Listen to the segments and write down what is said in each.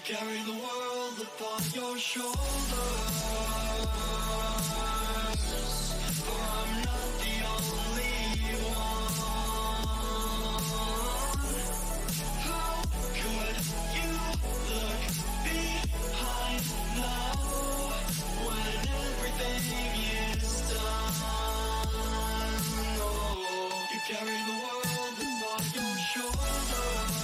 Carry the world upon your shoulders, for I'm not the only one. How could you look behind now when everything is done? Oh, you carry the world upon your shoulders.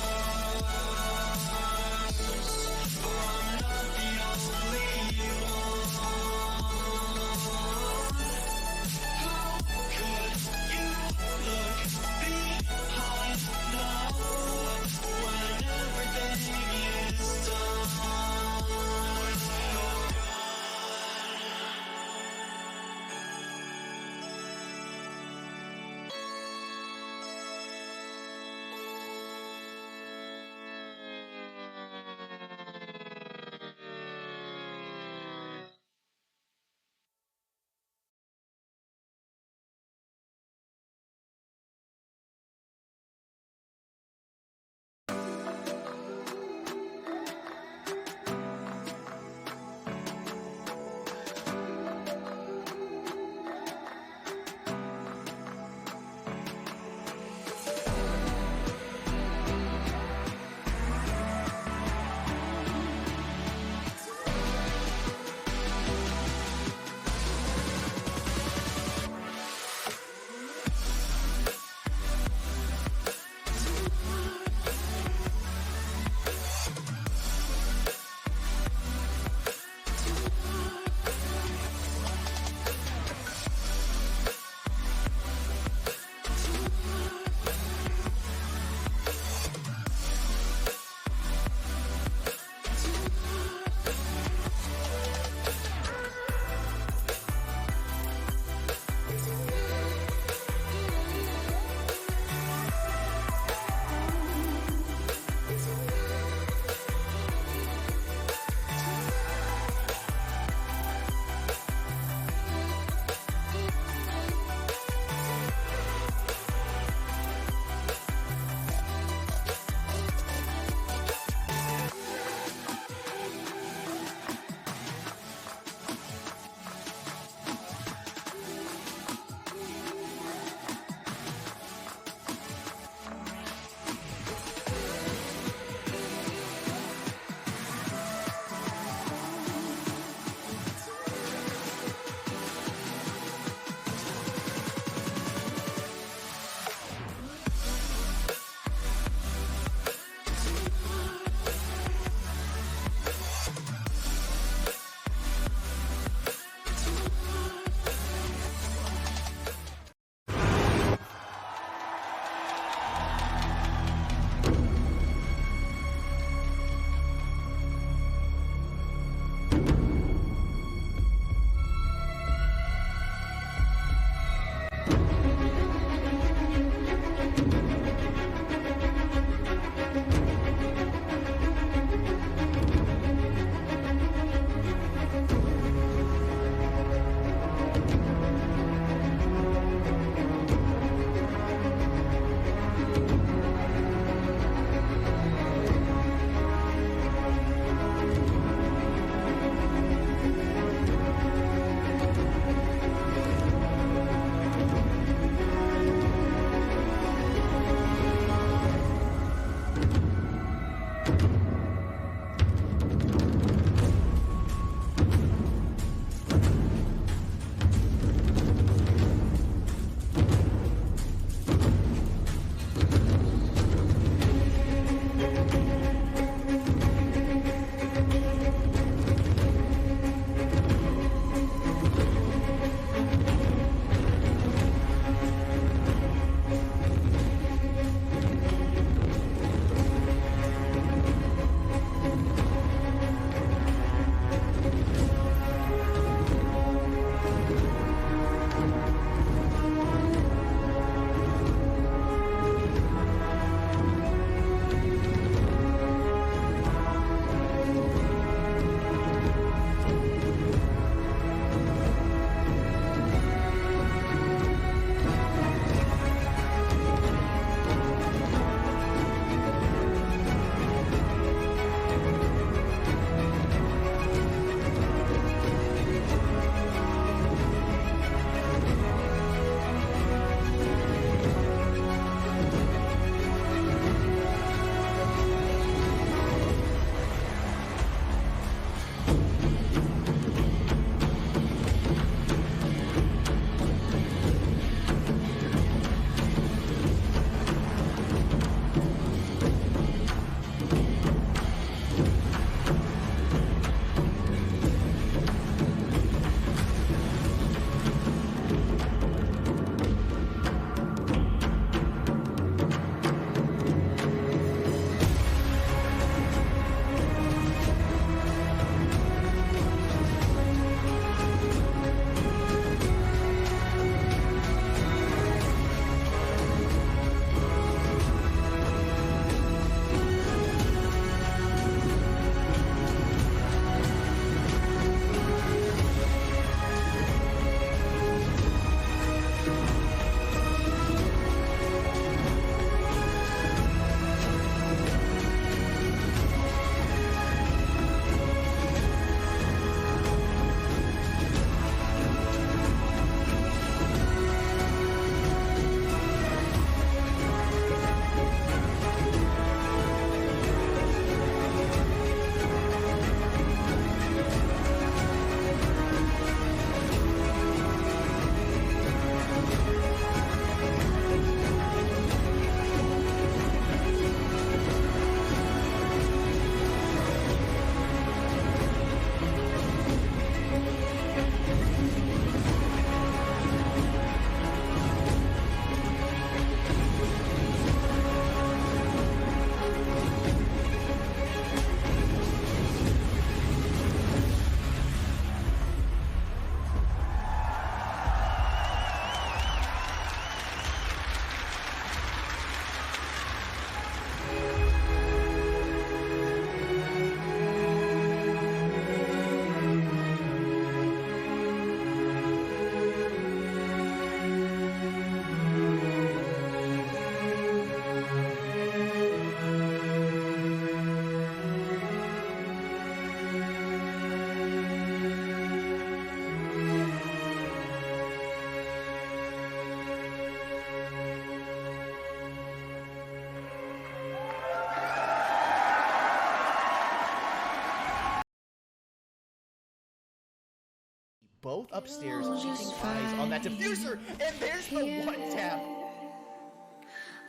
both upstairs, keeping eyes on that diffuser, and there's the one tap.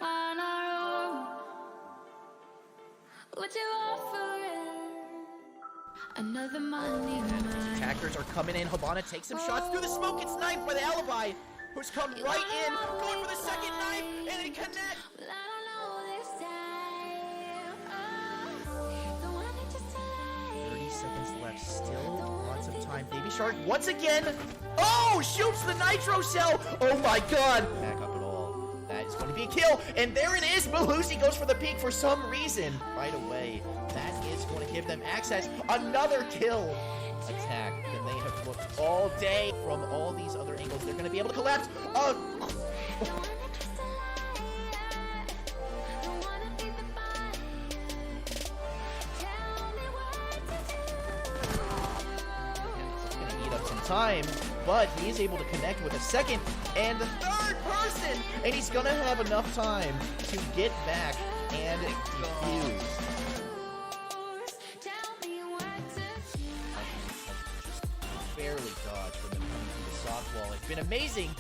On our own, would you offer another money man? Attackers are coming in. Habana takes some shots through the smoke. It's knifed by the alibi, who's come right in, going for the second knife, and it connects. Well, I don't know this time. The one that just 30 seconds left, still lots of time. Baby Shark once again. Oh, shoots the nitro cell. Oh my god. Back up at all. That It's going to be a kill, and there it is. Malusi goes for the peek for some reason. Right away, that is going to give them access. Another kill attack that they have looked all day from all these other angles. They're going to be able to collapse. Time, but he is able to connect with a second and the third person, and he's gonna have enough time to get back and defuse. Just barely dodged from them coming through the soft wall. It's been amazing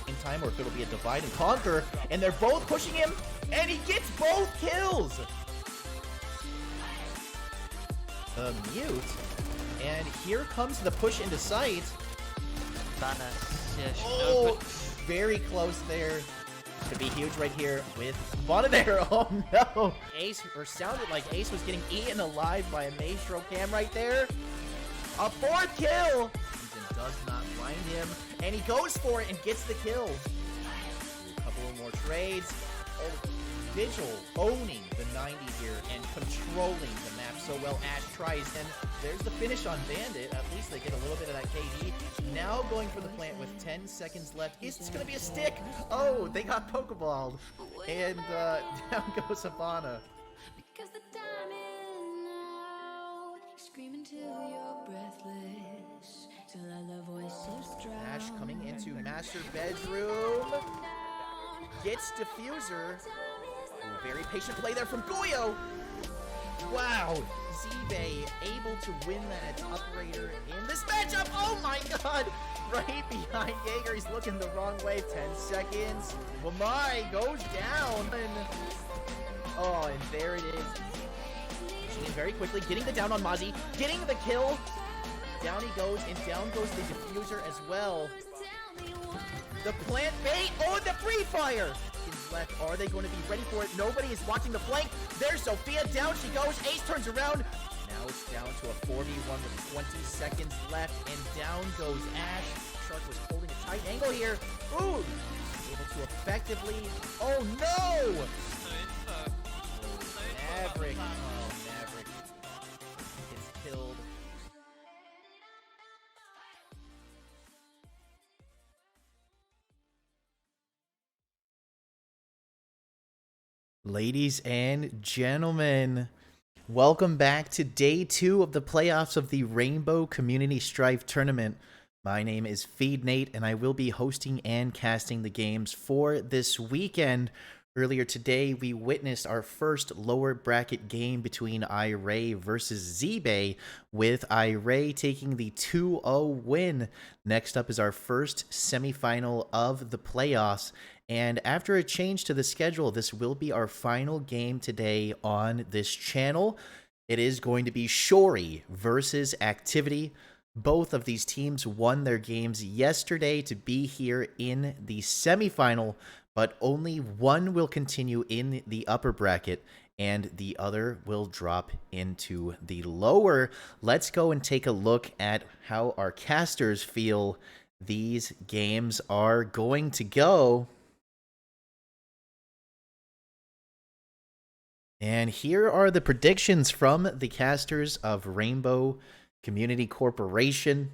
in time, or if it'll be a divide and conquer, and they're both pushing him, and he gets both kills. The mute. And here comes the push into sight. Oh, very close there. Could be huge right here with Vod'S there. Oh no. Ace, or sounded like Ace was getting eaten alive by a Maestro Cam right there. A fourth kill. Ethan does not blind him. And he goes for it and gets the kill. A couple of more trades. Oh, Vigil owning the 90 here and controlling the map so well. Ash tries, and there's the finish on Bandit. At least they get a little bit of that KD. Now going for the plant with 10 seconds left. Is this going to be a stick? Oh, they got Pokeballed. And down goes Havana. Because the time is now. Screaming till you're breathless. Till all the voices drown. Ash coming into master bedroom. Gets diffuser. Ooh, very patient play there from Goyo. Wow. Zebe able to win that operator in this matchup. Oh my god. Right behind Jaeger. He's looking the wrong way. 10 seconds. Wamai goes down. Oh, and there it is. Pushing in very quickly. Getting the down on Mozzie. Getting the kill. Down he goes. And down goes the diffuser as well. The plant bait. Oh, the free fire. Left. Are they going to be ready for it? Nobody is watching the flank. There's Sophia. Down she goes. Ace turns around. Now it's down to a 4v1 with 20 seconds left. And down goes Ash. Shark was holding a tight angle here. Ooh. Able to effectively. Oh no! Maverick. Oh, Maverick gets killed. Ladies and gentlemen, welcome back to day 2 of the playoffs of the Rainbow Community Strife Tournament. My name is Feed Nate, and I will be hosting and casting the games for this weekend. Earlier today, we witnessed our first lower bracket game between Iray versus Zebe, with Iray taking the 2-0 win. Next up is our first semifinal of the playoffs. And after a change to the schedule, this will be our final game today on this channel. It is going to be Shori versus Activity. Both of these teams won their games yesterday to be here in the semifinal, but only one will continue in the upper bracket and the other will drop into the lower. Let's go and take a look at how our casters feel these games are going to go. And here are the predictions from the casters of Rainbow Community Corporation.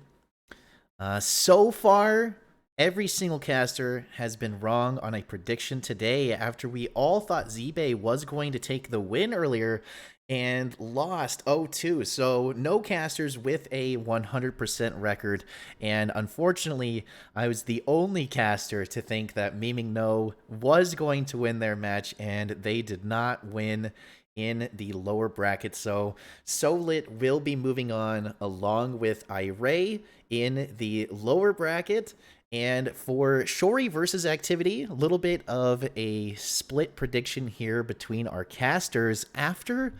So far, every single caster has been wrong on a prediction today after we all thought Zebe was going to take the win earlier and lost 0-2. So no casters with a 100% record. And unfortunately, I was the only caster to think that Memeing No was going to win their match, and they did not win in the lower bracket. So Solit will be moving on along with Iray in the lower bracket. And for Shori versus Activity, a little bit of a split prediction here between our casters. After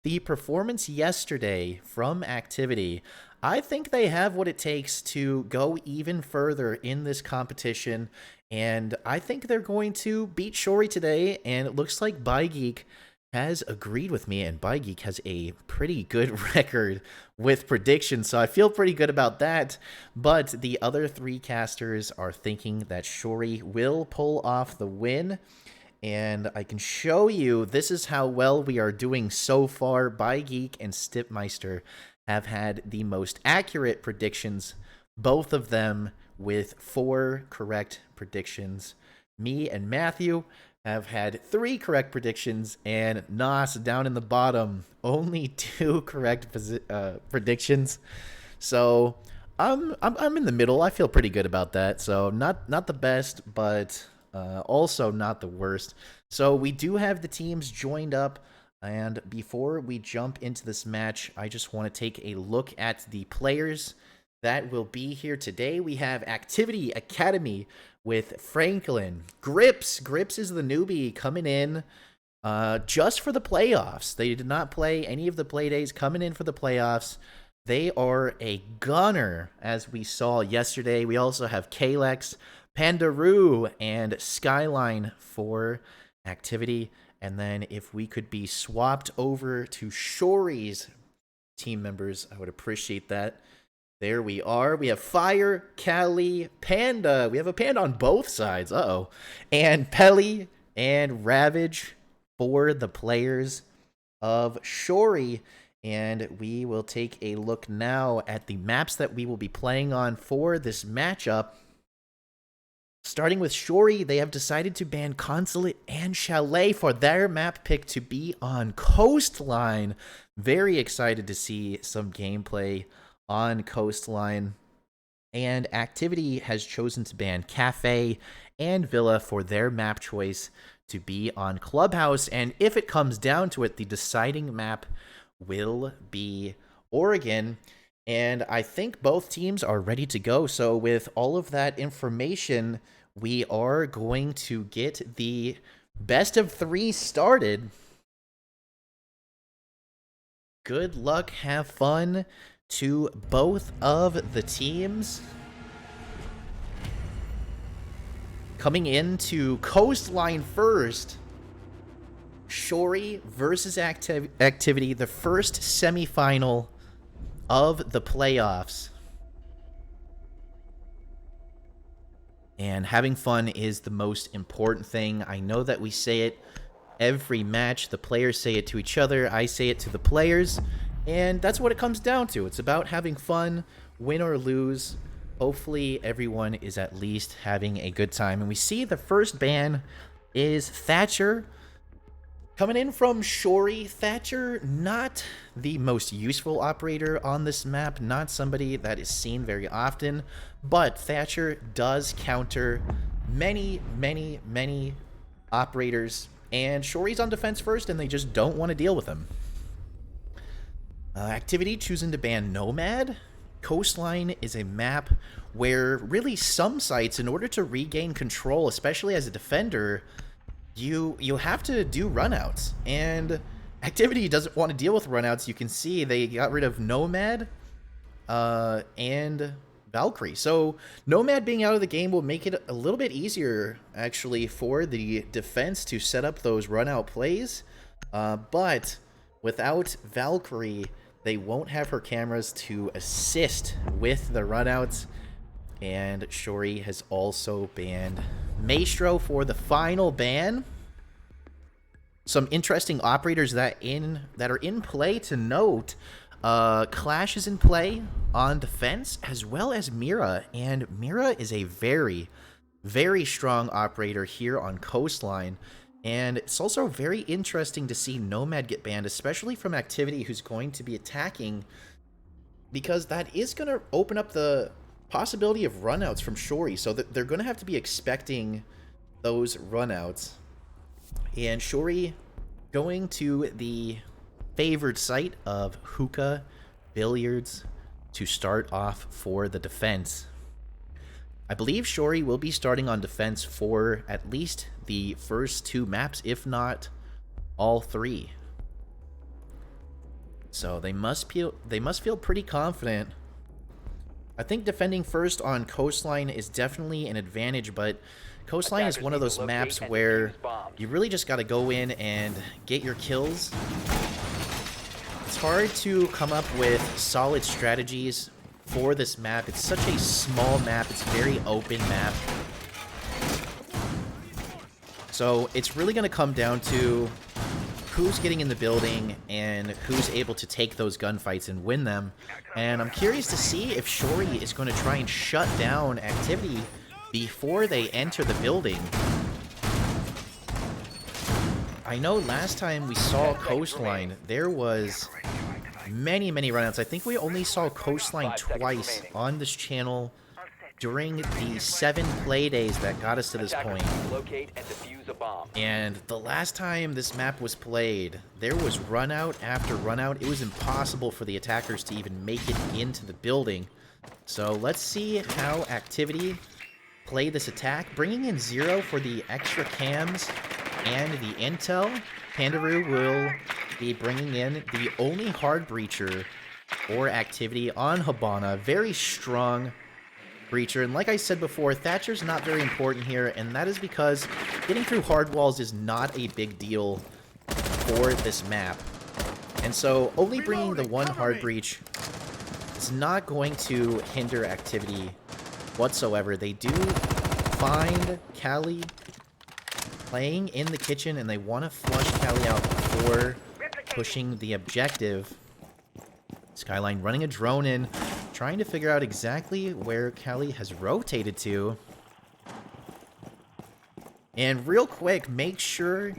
the performance yesterday from Activity, I think they have what it takes to go even further in this competition. And I think they're going to beat Shori today. And it looks like ByGeek has agreed with me, and ByGeek has a pretty good record with predictions, so I feel pretty good about that. But the other 3 casters are thinking that Shori will pull off the win. and I can show you this is how well we are doing so far. ByGeek and Stipmeister have had the most accurate predictions, both of them with 4 correct predictions. Me and Matthew have had 3 correct predictions, and Nas down in the bottom, only 2 correct predictions. So I'm in the middle. I feel pretty good about that. So not the best, but also not the worst. So we do have the teams joined up, and before we jump into this match, I just want to take a look at the players that will be here today. We have Activity Academy with Franklin. Grips is the newbie coming in just for the playoffs. They did not play any of the play days, coming in for the playoffs. They are a gunner, as we saw yesterday. We also have Kalex, Pandaroo, and Skyline for Activity. And then if we could be swapped over to Shory's team members, I would appreciate that. There we are. We have Fire, Cali, Panda. We have a Panda on both sides. Uh-oh. And Pelly and Ravage for the players of Shory. And we will take a look now at the maps that we will be playing on for this matchup. Starting with Shory, they have decided to ban Consulate and Chalet for their map pick to be on Coastline. Very excited to see some gameplay on Coastline. And Activity has chosen to ban Cafe and Villa for their map choice to be on Clubhouse. And if it comes down to it, the deciding map will be Oregon. And I think both teams are ready to go. So with all of that information, we are going to get the best of 3 started. Good luck, have fun to both of the teams. Coming into Coastline first, Shory versus Activity, the first semifinal of the playoffs. And having fun is the most important thing. I know that we say it every match. The players say it to each other. I say it to the players. And that's what it comes down to. It's about having fun, win or lose. Hopefully everyone is at least having a good time. And we see the first ban is Thatcher. Coming in from Shory, Thatcher, not the most useful operator on this map, not somebody that is seen very often, but Thatcher does counter many operators, and Shory's on defense first, and they just don't want to deal with him. Activity choosing to ban Nomad. Coastline is a map where really some sites, in order to regain control, especially as a defender, you have to do runouts, and Activity doesn't want to deal with runouts. You can see they got rid of Nomad and Valkyrie. So Nomad being out of the game will make it a little bit easier, actually, for the defense to set up those runout plays. But without Valkyrie, they won't have her cameras to assist with the runouts. And Shory has also banned Maestro for the final ban. Some interesting operators that are in play to note. Clash is in play on defense, as well as Mira. And Mira is a very strong operator here on Coastline. And it's also very interesting to see Nomad get banned, especially from Activity, who's going to be attacking, because that is going to open up the possibility of runouts from Shory. So that they're going to have to be expecting those runouts. And Shory going to the favored site of Hookah Billiards to start off for the defense. I believe Shory will be starting on defense for at least the first 2 maps, if not all 3. So they must feel pretty confident. I think defending first on Coastline is definitely an advantage, but Coastline is one of those maps where you really just got to go in and get your kills. It's hard to come up with solid strategies for this map. It's such a small map. It's a very open map. So it's really going to come down to who's getting in the building and who's able to take those gunfights and win them. And I'm curious to see if Shori is going to try and shut down activity before they enter the building. I know last time we saw Coastline, there was many runouts. I think we only saw Coastline twice on this channel during the 7 play days that got us to this point. And the last time this map was played, there was run out after run out. It was impossible for the attackers to even make it into the building. So let's see how activity play this attack, bringing in 0 for the extra cams and the intel. Pandaroo will be bringing in the only hard breacher or activity on Hibana. Very strong breacher, and like I said before, Thatcher's not very important here, and that is because getting through hard walls is not a big deal for this map. And so only bringing the one hard breach is not going to hinder activity whatsoever. They do find Callie playing in the kitchen, and they want to flush Callie out before pushing the objective. Skyline running a drone in, trying to figure out exactly where Callie has rotated to. And real quick, make sure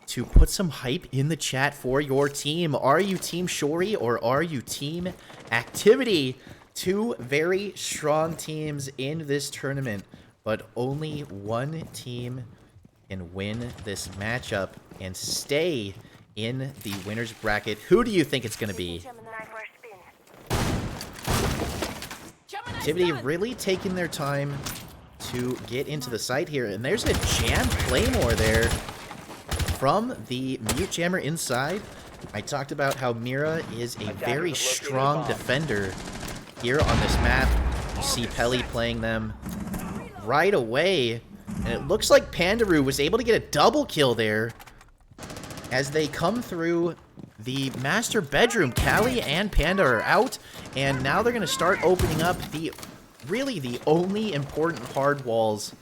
to put some hype in the chat for your team. Are you Team Shori or are you Team Activity? 2 very strong teams in this tournament, but only one team can win this matchup and stay in the winner's bracket. Who do you think it's going to be? Activity really taking their time to get into the site here, and there's a jam claymore there from the mute jammer inside. I talked about how Mira is a very strong defender here on this map. You see Pelly playing them right away, and it looks like Pandaroo was able to get a double kill there as they come through the master bedroom. Callie and Panda are out, and now they're going to start opening up the only important hard walls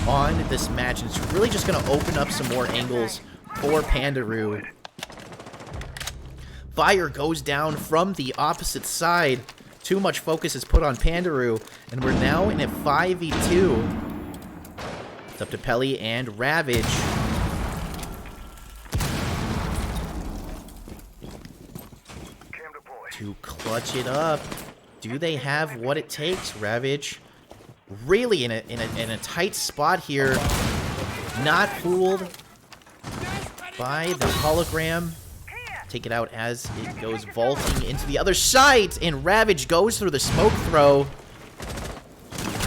on this match. And it's really just going to open up some more angles for Pandaroo. Fire goes down from the opposite side. Too much focus is put on Pandaroo, and we're now in a 5v2. It's up to Pelly and Ravage. To clutch it up. Do they have what it takes? Ravage really in a tight spot here. Not fooled by the hologram. Take it out as it goes vaulting into the other side, and Ravage goes through the smoke throw.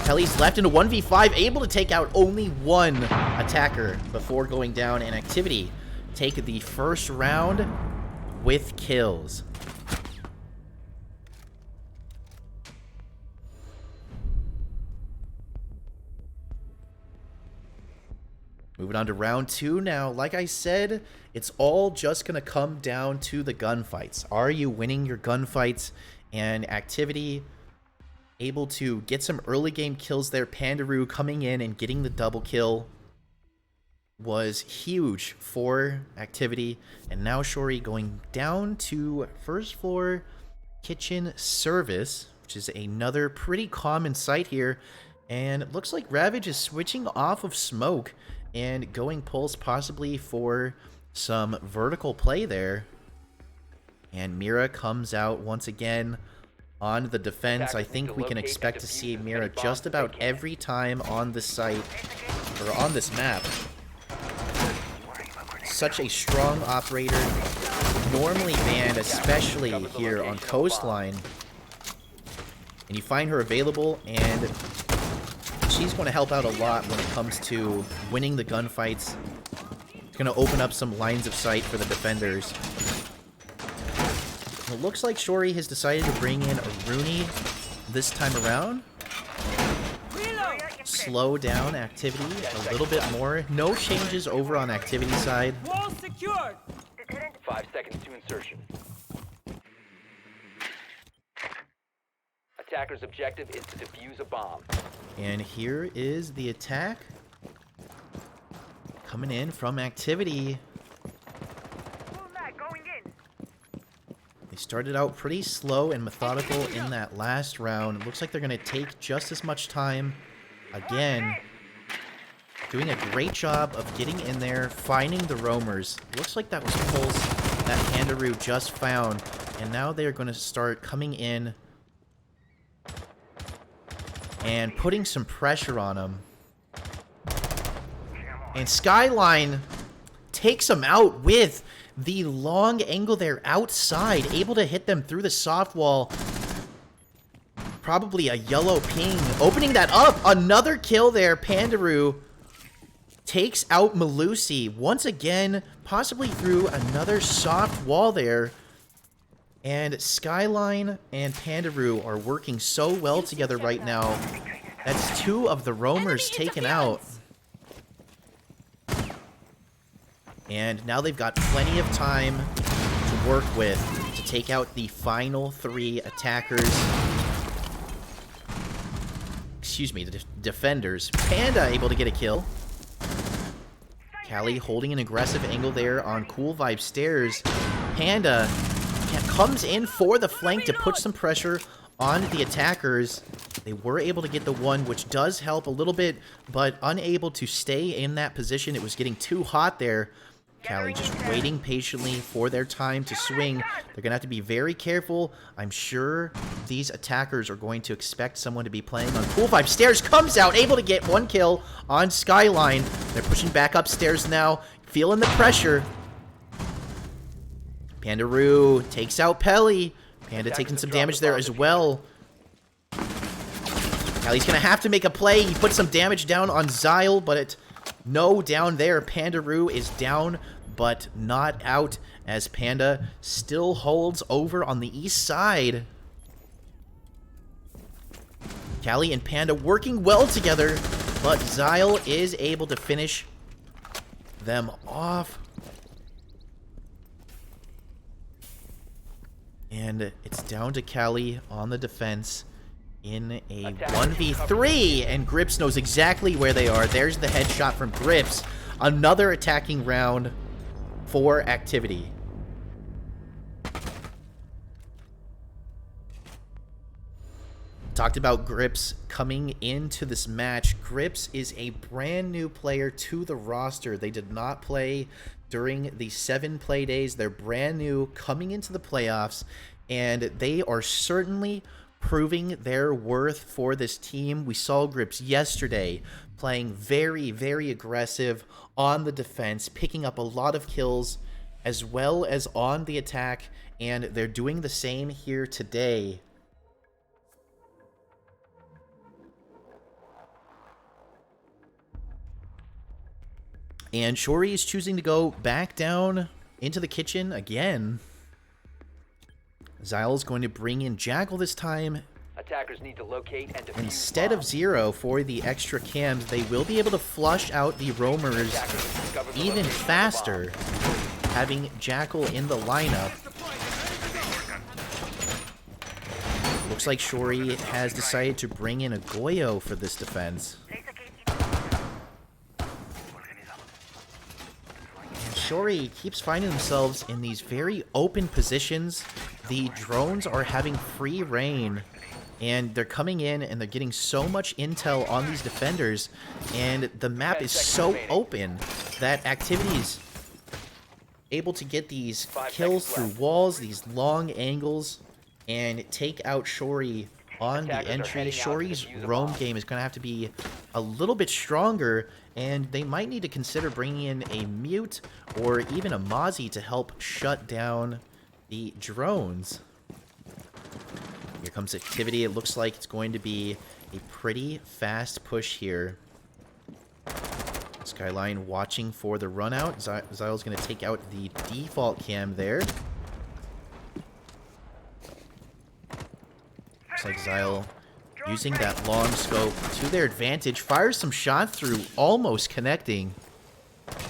Pelly's left into 1v5, able to take out only one attacker before going down, and Activity take the first round with kills. Moving on to round 2 now. Like I said, it's all just going to come down to the gunfights. Are you winning your gunfights? And Activity able to get some early game kills there. Pandaroo coming in and getting the double kill was huge for Activity. And now Shori going down to first floor kitchen service, which is another pretty common sight here. And it looks like Ravage is switching off of smoke and going pulse possibly for some vertical play there. And Mira comes out once again on the defense. I think we can expect to see Mira just about every time on the site, or on this map. Such a strong operator, normally banned, especially here on Coastline. And you find her available, and she's going to help out a lot when it comes to winning the gunfights. It's going to open up some lines of sight for the defenders. It looks like Shori has decided to bring in a Rooney this time around. Slow down Activity a little bit more. No changes over on Activity side. Wall secured. 5 seconds to insertion. Attacker's objective is to defuse a bomb. And here is the attack. coming in from activity. They started out pretty slow and methodical in that last round. It looks like they're going to take just as much time again. Doing a great job of getting in there, finding the roamers. Looks like that was Pulse that Pandaroo just found. And now they're going to start coming in and putting some pressure on them. And Skyline takes them out with the long angle there outside, able to hit them through the soft wall. Probably a yellow ping, opening that up. Another kill there. Pandaroo takes out Malusi once again, possibly through another soft wall there. And Skyline and Pandaroo are working so well together right now. That's 2 of the roamers taken out. And now they've got plenty of time to work with to take out the final 3 attackers. Excuse me, the defenders. Panda able to get a kill. Callie holding an aggressive angle there on Cool Vibe stairs. Panda comes in for the flank to put some pressure on the attackers. They were able to get the one, which does help a little bit, but unable to stay in that position. It was getting too hot there. Callie just waiting patiently for their time to swing. They're going to have to be very careful. I'm sure these attackers are going to expect someone to be playing on Cool Vibe stairs. Comes out, able to get 1 kill on Skyline. They're pushing back upstairs now, feeling the pressure. Pandaroo takes out Pelly. Panda taking some damage there as well. Callie's going to have to make a play. He put some damage down on Zyle, but no down there. Pandaroo is down, but not out, as Panda still holds over on the east side. Callie and Panda working well together, but Zyle is able to finish them off. And it's down to Callie on the defense in a 1v3, and Grips knows exactly where they are. There's the headshot from Grips. Another attacking round for activity. Talked about Grips coming into this match. Grips is a brand new player to the roster. They did not play during the 7 play days. They're brand new coming into the playoffs, and they are certainly proving their worth for this team. We saw Grips yesterday playing very, very aggressive on the defense, picking up a lot of kills as well as on the attack, and they're doing the same here today. And Shori is choosing to go back down into the kitchen again. Zyle's going to bring in Jackal this time. Attackers need to locate and defuse Instead of Zero for the extra cams, they will be able to flush out the roamers even faster, having Jackal in the lineup. Looks like Shori has decided to bring in a Goyo for this defense. Shori keeps finding themselves in these very open positions. The drones are having free reign, and they're coming in and they're getting so much intel on these defenders, and the map is so open that Activity's able to get these kills through walls, these long angles, and take out Shori on the entry. Shori's roam game is going to have to be a little bit stronger, and they might need to consider bringing in a mute or even a Mozzie to help shut down the drones. Here comes Activity. It looks like it's going to be a pretty fast push here. Skyline watching for the run out. Zyle's going to take out the default cam there. Looks like Zyle using that long scope to their advantage. Fires some shots through, almost connecting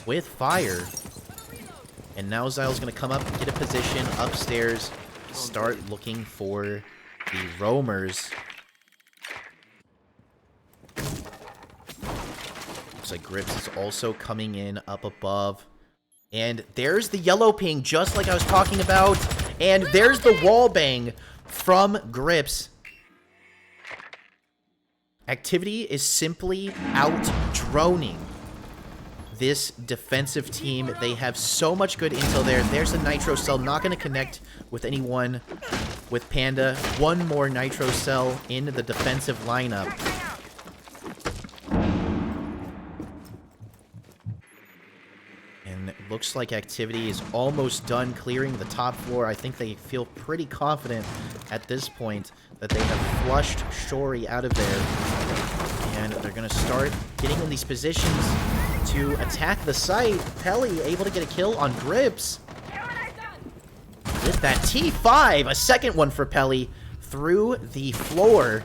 with fire. And now Zyle's going to come up and get a position upstairs, start looking for the roamers. Looks like Grips is also coming in up above. And there's the yellow ping, just like I was talking about. And there's the wall bang from Grips. Activity is simply out-droning this defensive team. They have so much good intel there. There's a Nitro Cell, not going to connect with anyone with Panda. One more Nitro Cell in the defensive lineup. And it looks like Activity is almost done clearing the top floor. I think they feel pretty confident at this point that they have flushed Shori out of there. And they're going to start getting in these positions to attack the site. Pelly able to get a kill on Grips. With that T5, a second one for Pelly through the floor.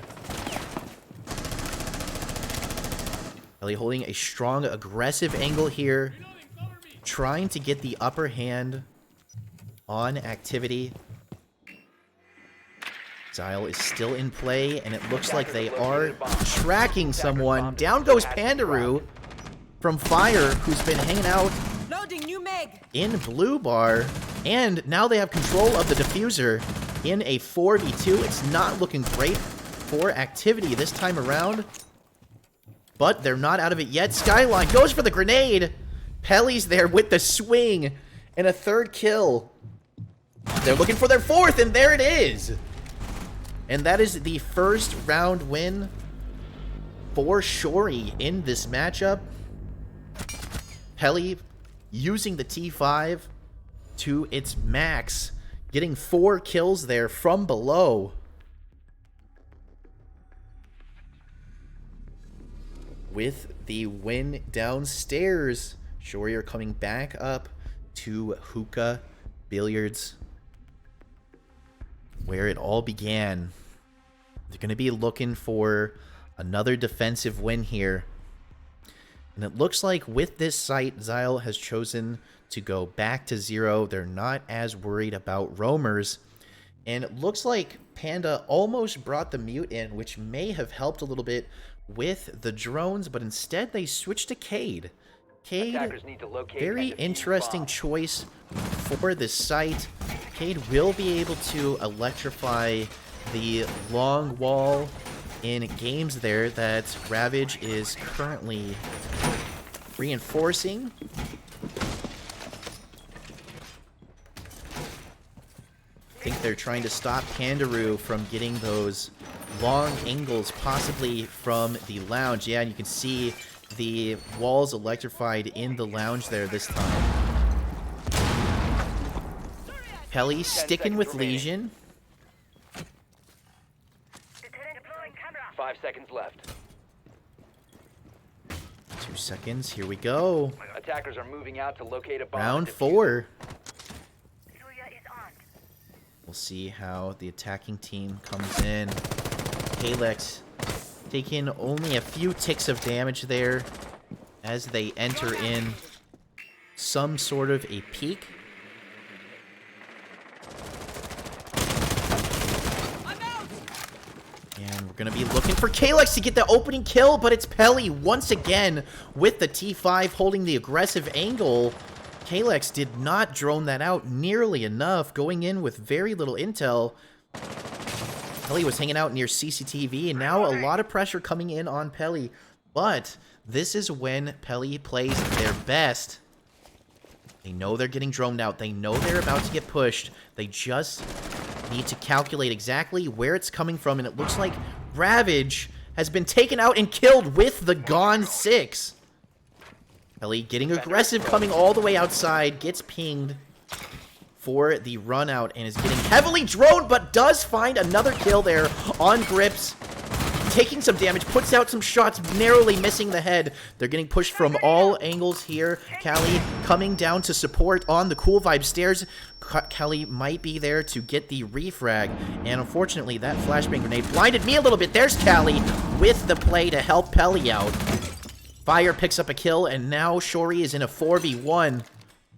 Pelly holding a strong, aggressive angle here. Trying to get the upper hand on Activity. Zyle is still in play, and it looks like they are tracking someone. Down goes Pandaroo from Fire, who's been hanging out in Blue Bar. And now they have control of the diffuser in a 4v2. It's not looking great for Activity this time around. But they're not out of it yet. Skyline goes for the grenade. Pelly's there with the swing and a third kill. They're looking for their fourth, and there it is. And that is the first round win for Shori in this matchup. Pelly using the T5 to its max, getting 4 kills there from below. With the win downstairs, Shori are coming back up to Hookah Billiards, where it all began. They're going to be looking for another defensive win here. And it looks like with this site, Zyle has chosen to go back to 0. They're not as worried about roamers. And it looks like Panda almost brought the mute in, which may have helped a little bit with the drones, but instead they switched to Cade. Cade, very interesting choice for this site. Cade will be able to electrify the long wall in games there that Ravage is currently reinforcing. I think they're trying to stop Pandaroo from getting those long angles, possibly from the lounge. Yeah, and you can see the walls electrified in the lounge there this time. Pelly sticking with Legion. 5 seconds left. 2 seconds. Here we go. Attackers are moving out to locate a bomb. Round 4. We'll see how the attacking team comes in. Kalex taking only a few ticks of damage there as they enter in some sort of a peak. And we're going to be looking for Kalex to get the opening kill, but it's Pelly once again with the T5 holding the aggressive angle. Kalex did not drone that out nearly enough, going in with very little intel. Pelly was hanging out near CCTV, and now a lot of pressure coming in on Pelly. But this is when Pelly plays their best. They know they're getting droned out. They know they're about to get pushed. They just need to calculate exactly where it's coming from, and it looks like Ravage has been taken out and killed with the Gone 6. Pelly getting aggressive, coming all the way outside, gets pinged for the run out and is getting heavily droned, but does find another kill there on Grips. Taking some damage, puts out some shots, narrowly missing the head. They're getting pushed from all angles here. Callie coming down to support on the Cool Vibe stairs. Callie might be there to get the refrag, and unfortunately that flashbang grenade blinded me a little bit. There's Callie with the play to help Pelly out. Fire picks up a kill, and now Shori is in a 4v1,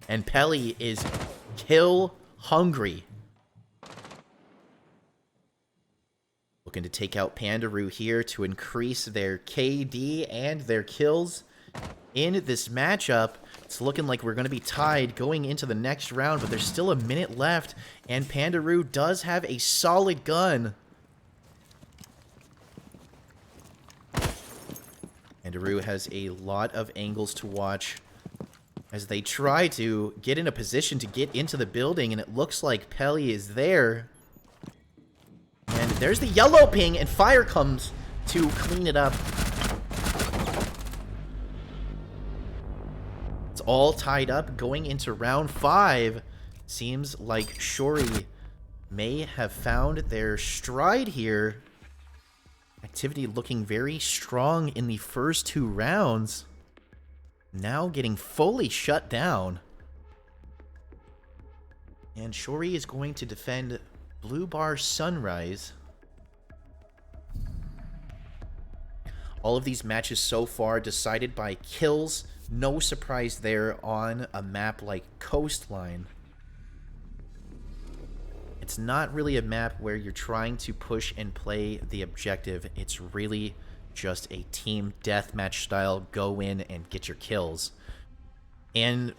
and Pelly is kill hungry. Looking to take out Pandaroo here to increase their KD and their kills. in this matchup. It's looking like we're going to be tied going into the next round, but there's still a minute left, and Pandaroo does have a solid gun. Pandaroo has a lot of angles to watch as they try to get in a position to get into the building, and it looks like Pelly is there. And there's the yellow ping, and fire comes to clean it up. It's all tied up going into round 5. Seems like Shori may have found their stride here. Activity looking very strong in the first 2 rounds. Now getting fully shut down. And Shori is going to defend Blue Bar Sunrise. All of these matches so far decided by kills. No surprise there on a map like Coastline. It's not really a map where you're trying to push and play the objective. It's really just a team deathmatch style, go in and get your kills. And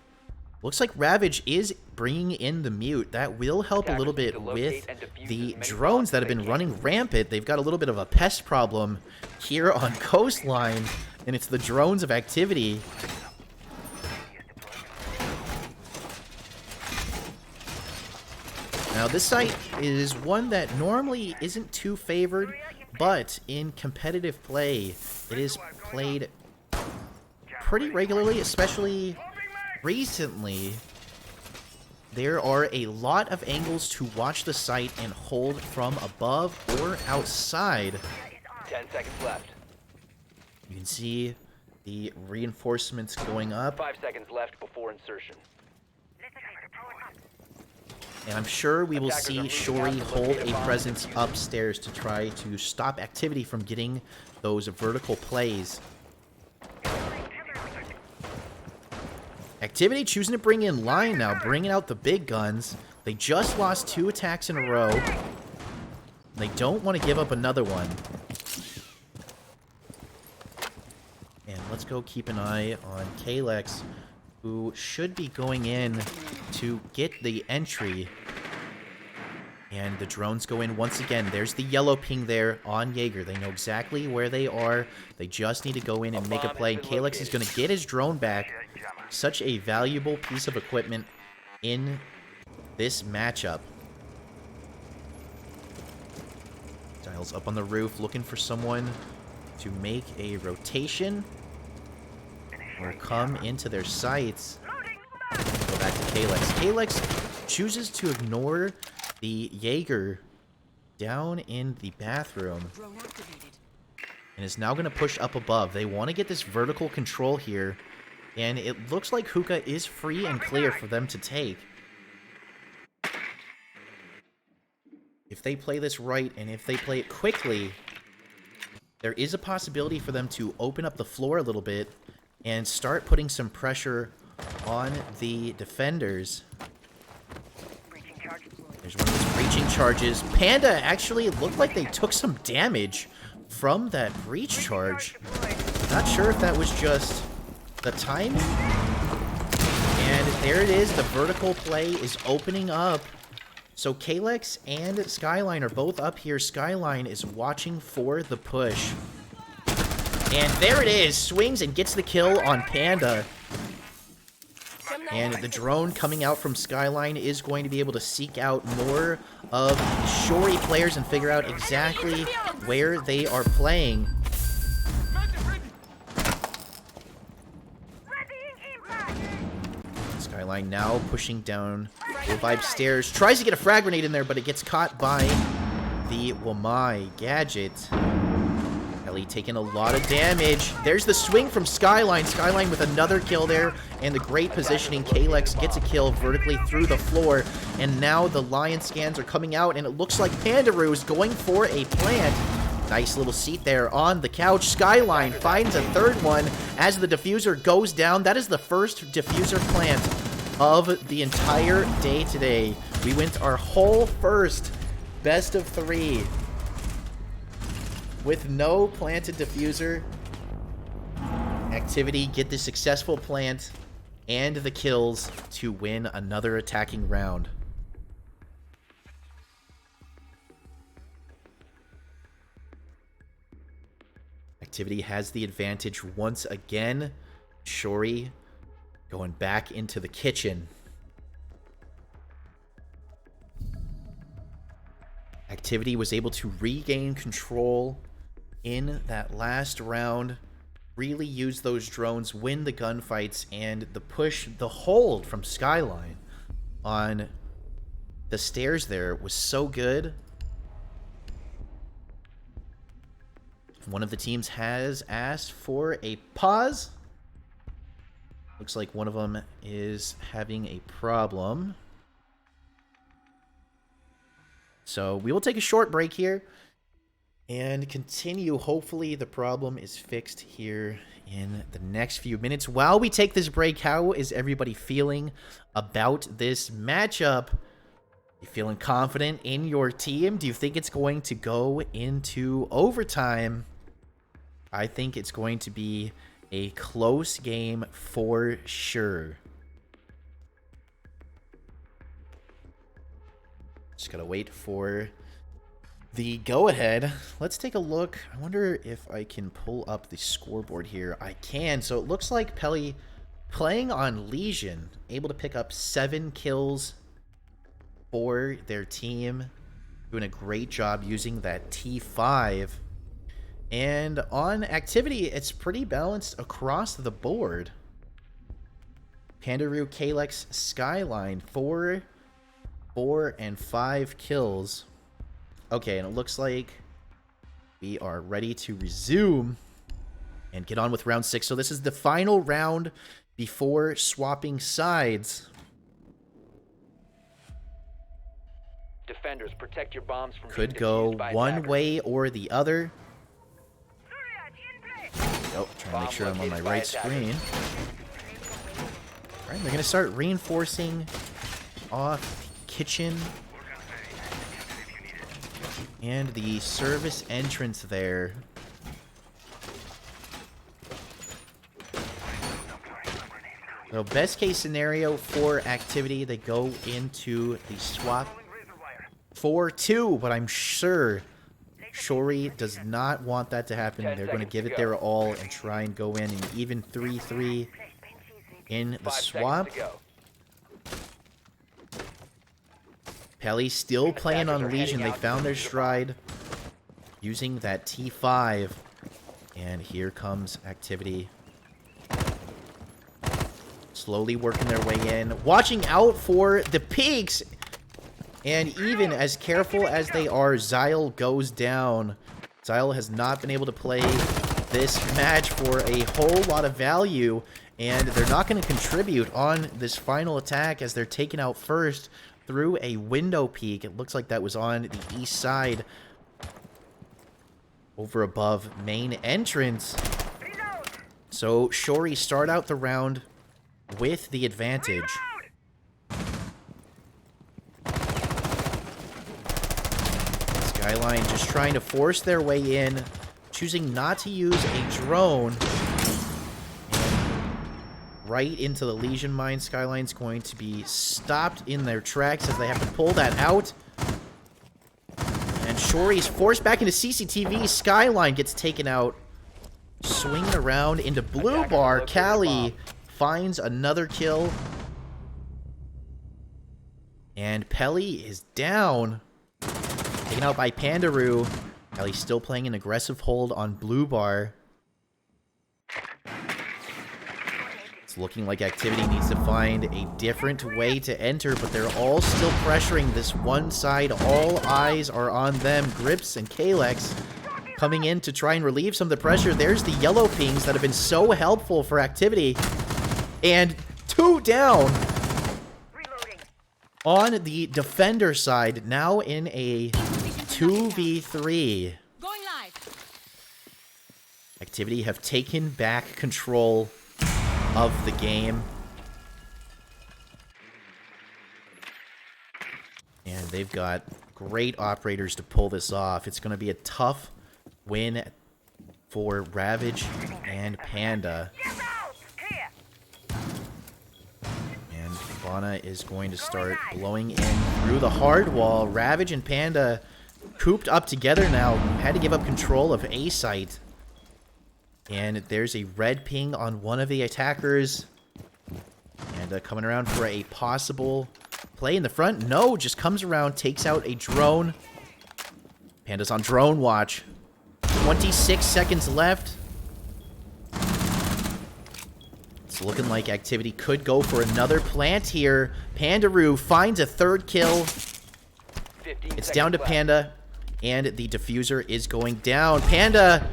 looks like Ravage is bringing in the mute. That will help a little bit with the drones that have been running rampant. They've got a little bit of a pest problem here on Coastline, and it's the drones of activity. Now, this site is one that normally isn't too favored, but in competitive play, it is played pretty regularly, especially recently. There are a lot of angles to watch the site and hold from above or outside. 10 seconds left. You can see the reinforcements going up. 5 seconds left before insertion. And I'm sure we will see Shori hold a presence upstairs to try to stop activity from getting those vertical plays. Activity choosing to bring in line now, bringing out the big guns. They just lost 2 attacks in a row. They don't want to give up another one. And let's go keep an eye on Kalex, who should be going in to get the entry. And the drones go in once again. There's the yellow ping there on Jaeger. They know exactly where they are. They just need to go in and make a play. And Kalex is going to get his drone back. Such a valuable piece of equipment in this matchup. Styles up on the roof looking for someone to make a rotation or come into their sights. Go back to Kalex. Kalex chooses to ignore the Jaeger down in the bathroom and is now going to push up above. They want to get this vertical control here, and it looks like Hookah is free and clear for them to take. If they play this right and if they play it quickly, there is a possibility for them to open up the floor a little bit and start putting some pressure on the defenders. There's one of those breaching charges. Panda actually looked like they took some damage from that breach charge. Not sure if that was just the timing. And there it is. The vertical play is opening up. So Kalex and Skyline are both up here. Skyline is watching for the push. And there it is. Swings and gets the kill on Panda. And the drone coming out from Skyline is going to be able to seek out more of Shori players and figure out exactly where they are playing. Skyline now pushing down the Vibe stairs. Tries to get a frag grenade in there, but it gets caught by the Wamai gadget. Ellie taking a lot of damage. There's the swing from Skyline. Skyline with another kill there, and the great positioning. Kalex gets a kill vertically through the floor, and now the Lion scans are coming out, and it looks like Pandaroo is going for a plant. Nice little seat there on the couch. Skyline finds a third one as the diffuser goes down. That is the first diffuser plant of the entire day today. We went our whole first best of 3 with no planted diffuser. Activity get the successful plant and the kills to win another attacking round. Activity has the advantage once again. Shori going back into the kitchen. Activity was able to regain control in that last round. Really use those drones, win the gunfights, and the push, the hold from Skyline on the stairs there was so good. One of the teams has asked for a pause. Looks like one of them is having a problem. So we will take a short break here and continue. Hopefully the problem is fixed here in the next few minutes. While we take this break, how is everybody feeling about this matchup? You feeling confident in your team? Do you think it's going to go into overtime? I think it's going to be a close game for sure. Just gotta wait for the go-ahead. Let's take a look. I wonder if I can pull up the scoreboard here. I can. So it looks like Pelly playing on Legion, able to pick up 7 kills for their team. Doing a great job using that T5. And on Activity, it's pretty balanced across the board. Pandaroo, Kalex, Skyline, 4, and 5 kills. Okay, and it looks like we are ready to resume and get on with round 6. So this is the final round before swapping sides. Defenders, protect your bombs from Could being go defused by one attackers. way or the other. Oh, trying to make sure I'm on my right screen. All right, they're going to start reinforcing off the kitchen and the service entrance there. So best case scenario for Activity, they go into the swap 4-2, but I'm sure Shori does not want that to happen. They're going to give it their all and try and go in an even 3-3 in the 5 swap. seconds to go. Pelly still playing on Attackers are Legion. heading They out found to their the bomb. stride using that T5. And here comes Activity. Slowly working their way in. Watching out for the peaks. And even as careful as they are, Xyle goes down. Xyle has not been able to play this match for a whole lot of value. And they're not going to contribute on this final attack as they're taken out first through a window peak. It looks like that was on the east side. Over above main entrance. So Shori start out the round with the advantage. Skyline just trying to force their way in, choosing not to use a drone. And right into the Legion mine. Skyline's going to be stopped in their tracks as they have to pull that out. And Shori's forced back into CCTV. Skyline gets taken out. Swinging around into blue bar. Callie finds another kill. And Pelly is down. Taken out by Pandaroo. Callie's still playing an aggressive hold on blue bar. It's looking like Activity needs to find a different way to enter, but they're all still pressuring this one side. All eyes are on them. Grips and Kalex coming in to try and relieve some of the pressure. There's the yellow pings that have been so helpful for Activity. And 2 down on the defender side. Now in a 2v3. Going live. Activity have taken back control of the game. And they've got great operators to pull this off. It's going to be a tough win for Ravage and Panda. And Fauna is going to start blowing in through the hard wall. Ravage and Panda cooped up together now. Had to give up control of A site. And there's a red ping on one of the attackers. And coming around for a possible play in the front. No, just comes around, takes out a drone. Panda's on drone watch. 26 seconds left. It's looking like activity could go for another plant here. Pandaroo finds a third kill. It's down to Panda, and the diffuser is going down. Panda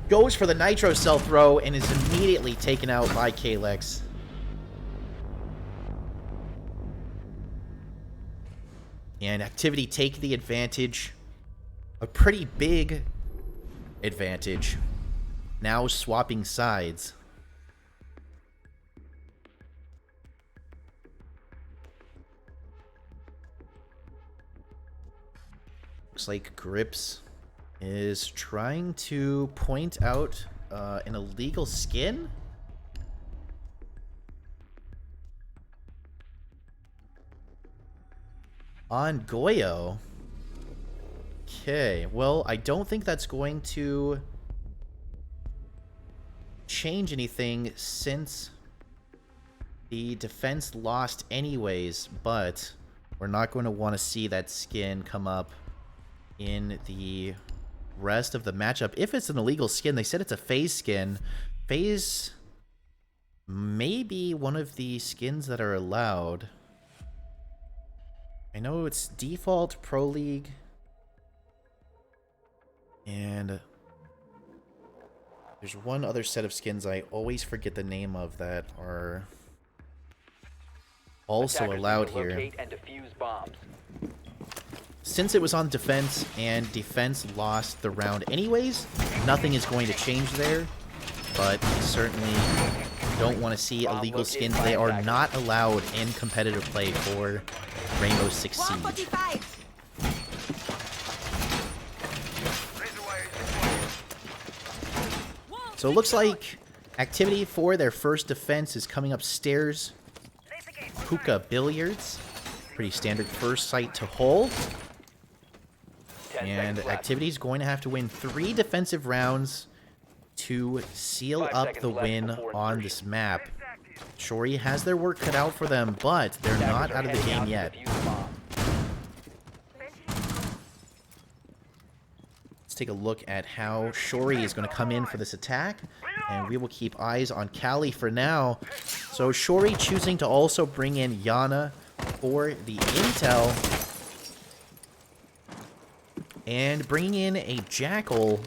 goes for the nitro cell throw and is immediately taken out by Kalex. And activity take the advantage. A pretty big advantage. Now swapping sides. Looks like Grips is trying to point out an illegal skin. On Goyo. Okay, well, I don't think that's going to change anything since the defense lost anyways, but we're not going to want to see that skin come up in the rest of the matchup. If it's an illegal skin, they said it's a phase skin. Phase may be one of the skins that are allowed. I know it's default Pro League. And there's one other set of skins I always forget the name of that are also allowed here. Since it was on defense and defense lost the round anyways, nothing is going to change there. But we certainly don't want to see illegal skins. They are not allowed in competitive play for Rainbow Six Siege. So it looks like activity for their first defense is coming upstairs. Hookah Billiards. Pretty standard first site to hold. And activity is going to have to win 3 defensive rounds to seal up the win on this map. Shori has their work cut out for them, but they're not out of the game yet. Let's take a look at how Shori is going to come in for this attack, and we will keep eyes on Callie for now. So Shori choosing to also bring in Yana for the intel, and bringing in a Jackal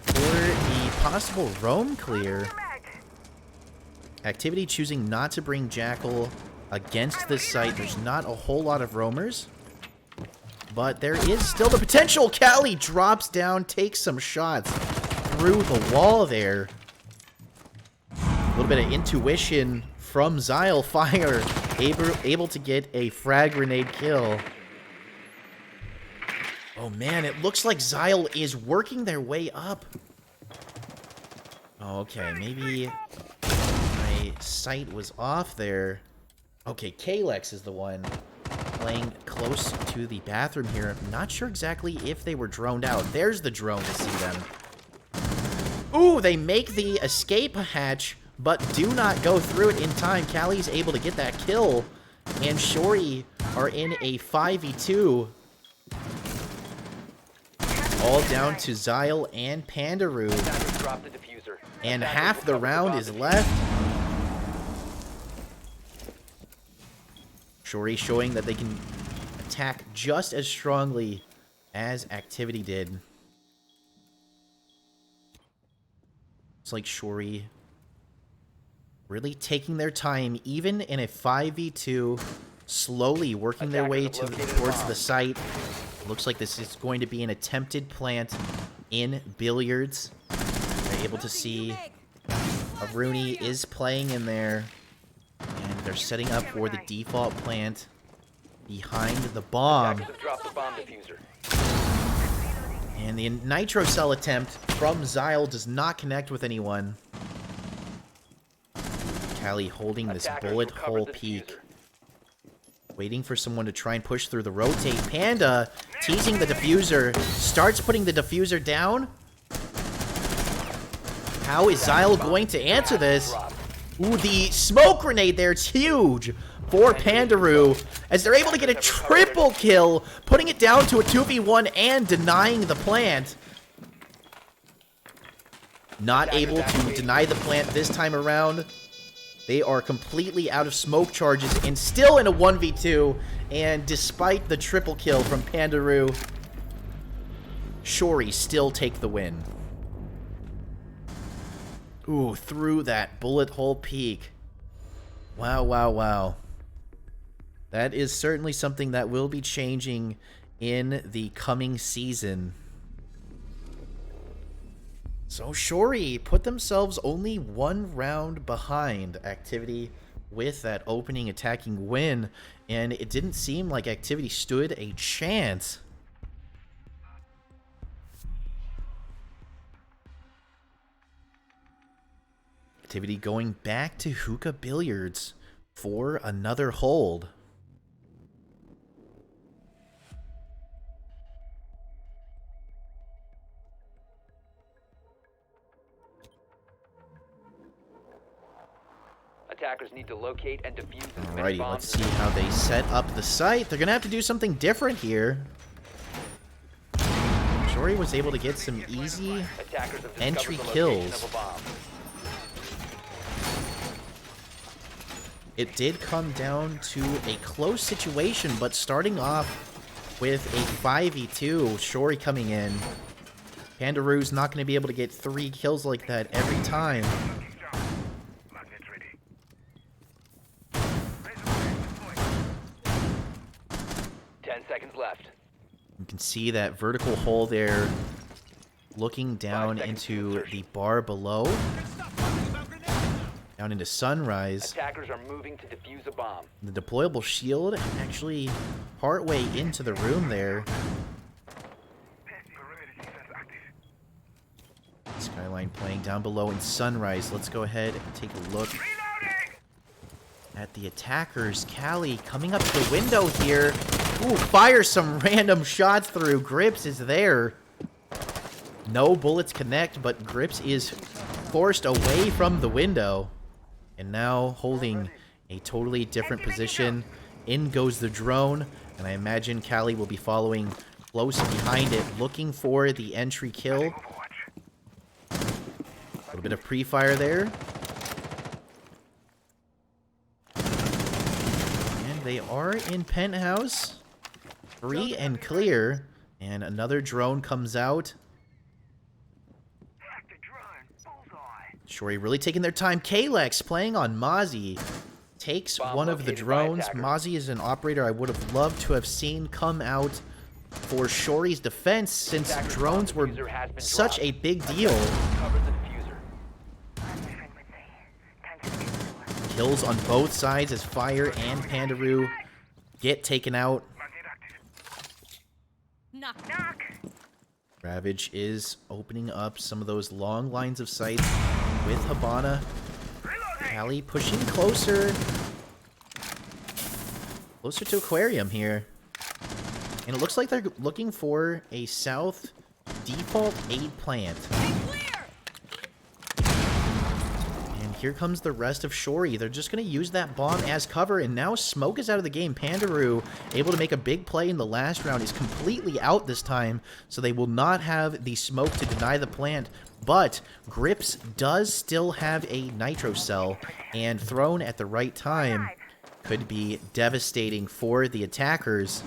for the possible roam clear. Activity choosing not to bring Jackal against this site. There's not a whole lot of roamers, but there is still the potential. Callie drops down, takes some shots through the wall there. A little bit of intuition from Zyle Fire, able to get a frag grenade kill. Oh man, it looks like Zyle is working their way up. Okay, maybe my sight was off there. Okay, Kalex is the one playing close to the bathroom here. I'm not sure exactly if they were droned out. There's the drone to see them. Ooh, they make the escape hatch, but do not go through it in time. Callie's able to get that kill, and Shori are in a 5v2. All down to Zyle and Pandaroo. And half the round is left. Shori showing that they can attack just as strongly as activity did. It's like Shori really taking their time, even in a 5v2, slowly working their way towards the site. Looks like this is going to be an attempted plant in Billiards. They're able to see Rooney is playing in there. And they're setting up for the default plant behind the bomb. And the nitro cell attempt from Xyle does not connect with anyone. Callie holding this bullet hole peek. Waiting for someone to try and push through the rotate. Panda teasing the diffuser. Starts putting the diffuser down. How is Xyle going to answer this? Ooh, the smoke grenade there. It's huge for Pandaroo. As they're able to get a triple kill. Putting it down to a 2v1 and denying the plant. Not able to deny the plant this time around. They are completely out of smoke charges and still in a 1v2. And despite the triple kill from Pandaroo, Shori still take the win. Ooh, through that bullet hole peak. Wow, wow, wow. That is certainly something that will be changing in the coming season. So Shori put themselves only one round behind Activity with that opening attacking win, and it didn't seem like Activity stood a chance. Activity going back to Hookah Billiards for another hold. Attackers need to locate and defuse as many Alrighty, bombs let's see how they set up the site. They're gonna have to do something different here. Shori was able to get some easy Attackers have discovered entry the location kills. of a bomb. It did come down to a close situation, but starting off with a 5v2, Shori coming in. Pandaroo's not going to be able to get 3 kills like that every time. Seconds left. You can see that vertical hole there looking down into the bar below. Down into Sunrise. Attackers are moving to defuse a bomb. The deployable shield actually partway into the room there. Skyline playing down below in Sunrise. Let's go ahead and take a look at the attackers. Callie coming up to the window here. Ooh, fire some random shots through. Grips is there. No bullets connect, but Grips is forced away from the window. And now holding a totally different position. In goes the drone. And I imagine Callie will be following close behind it, looking for the entry kill. A little bit of pre-fire there. And they are in penthouse. Free and clear. And another drone comes out. Shori really taking their time. Kalex playing on Mozzie. Takes one of the drones. Mozzie is an operator I would have loved to have seen come out for Shori's defense, since drones were such a big deal. Kills on both sides as Fire and Pandaroo get taken out. Knock, knock. Ravage is opening up some of those long lines of sight with Habana. Callie pushing closer. Closer to Aquarium here. And it looks like they're looking for a south default 8 plant. And here comes the rest of Shori. They're just going to use that bomb as cover, and now Smoke is out of the game. Pandaroo, able to make a big play in the last round, is completely out this time, so they will not have the smoke to deny the plant. But Grips does still have a nitro cell, and thrown at the right time could be devastating for the attackers.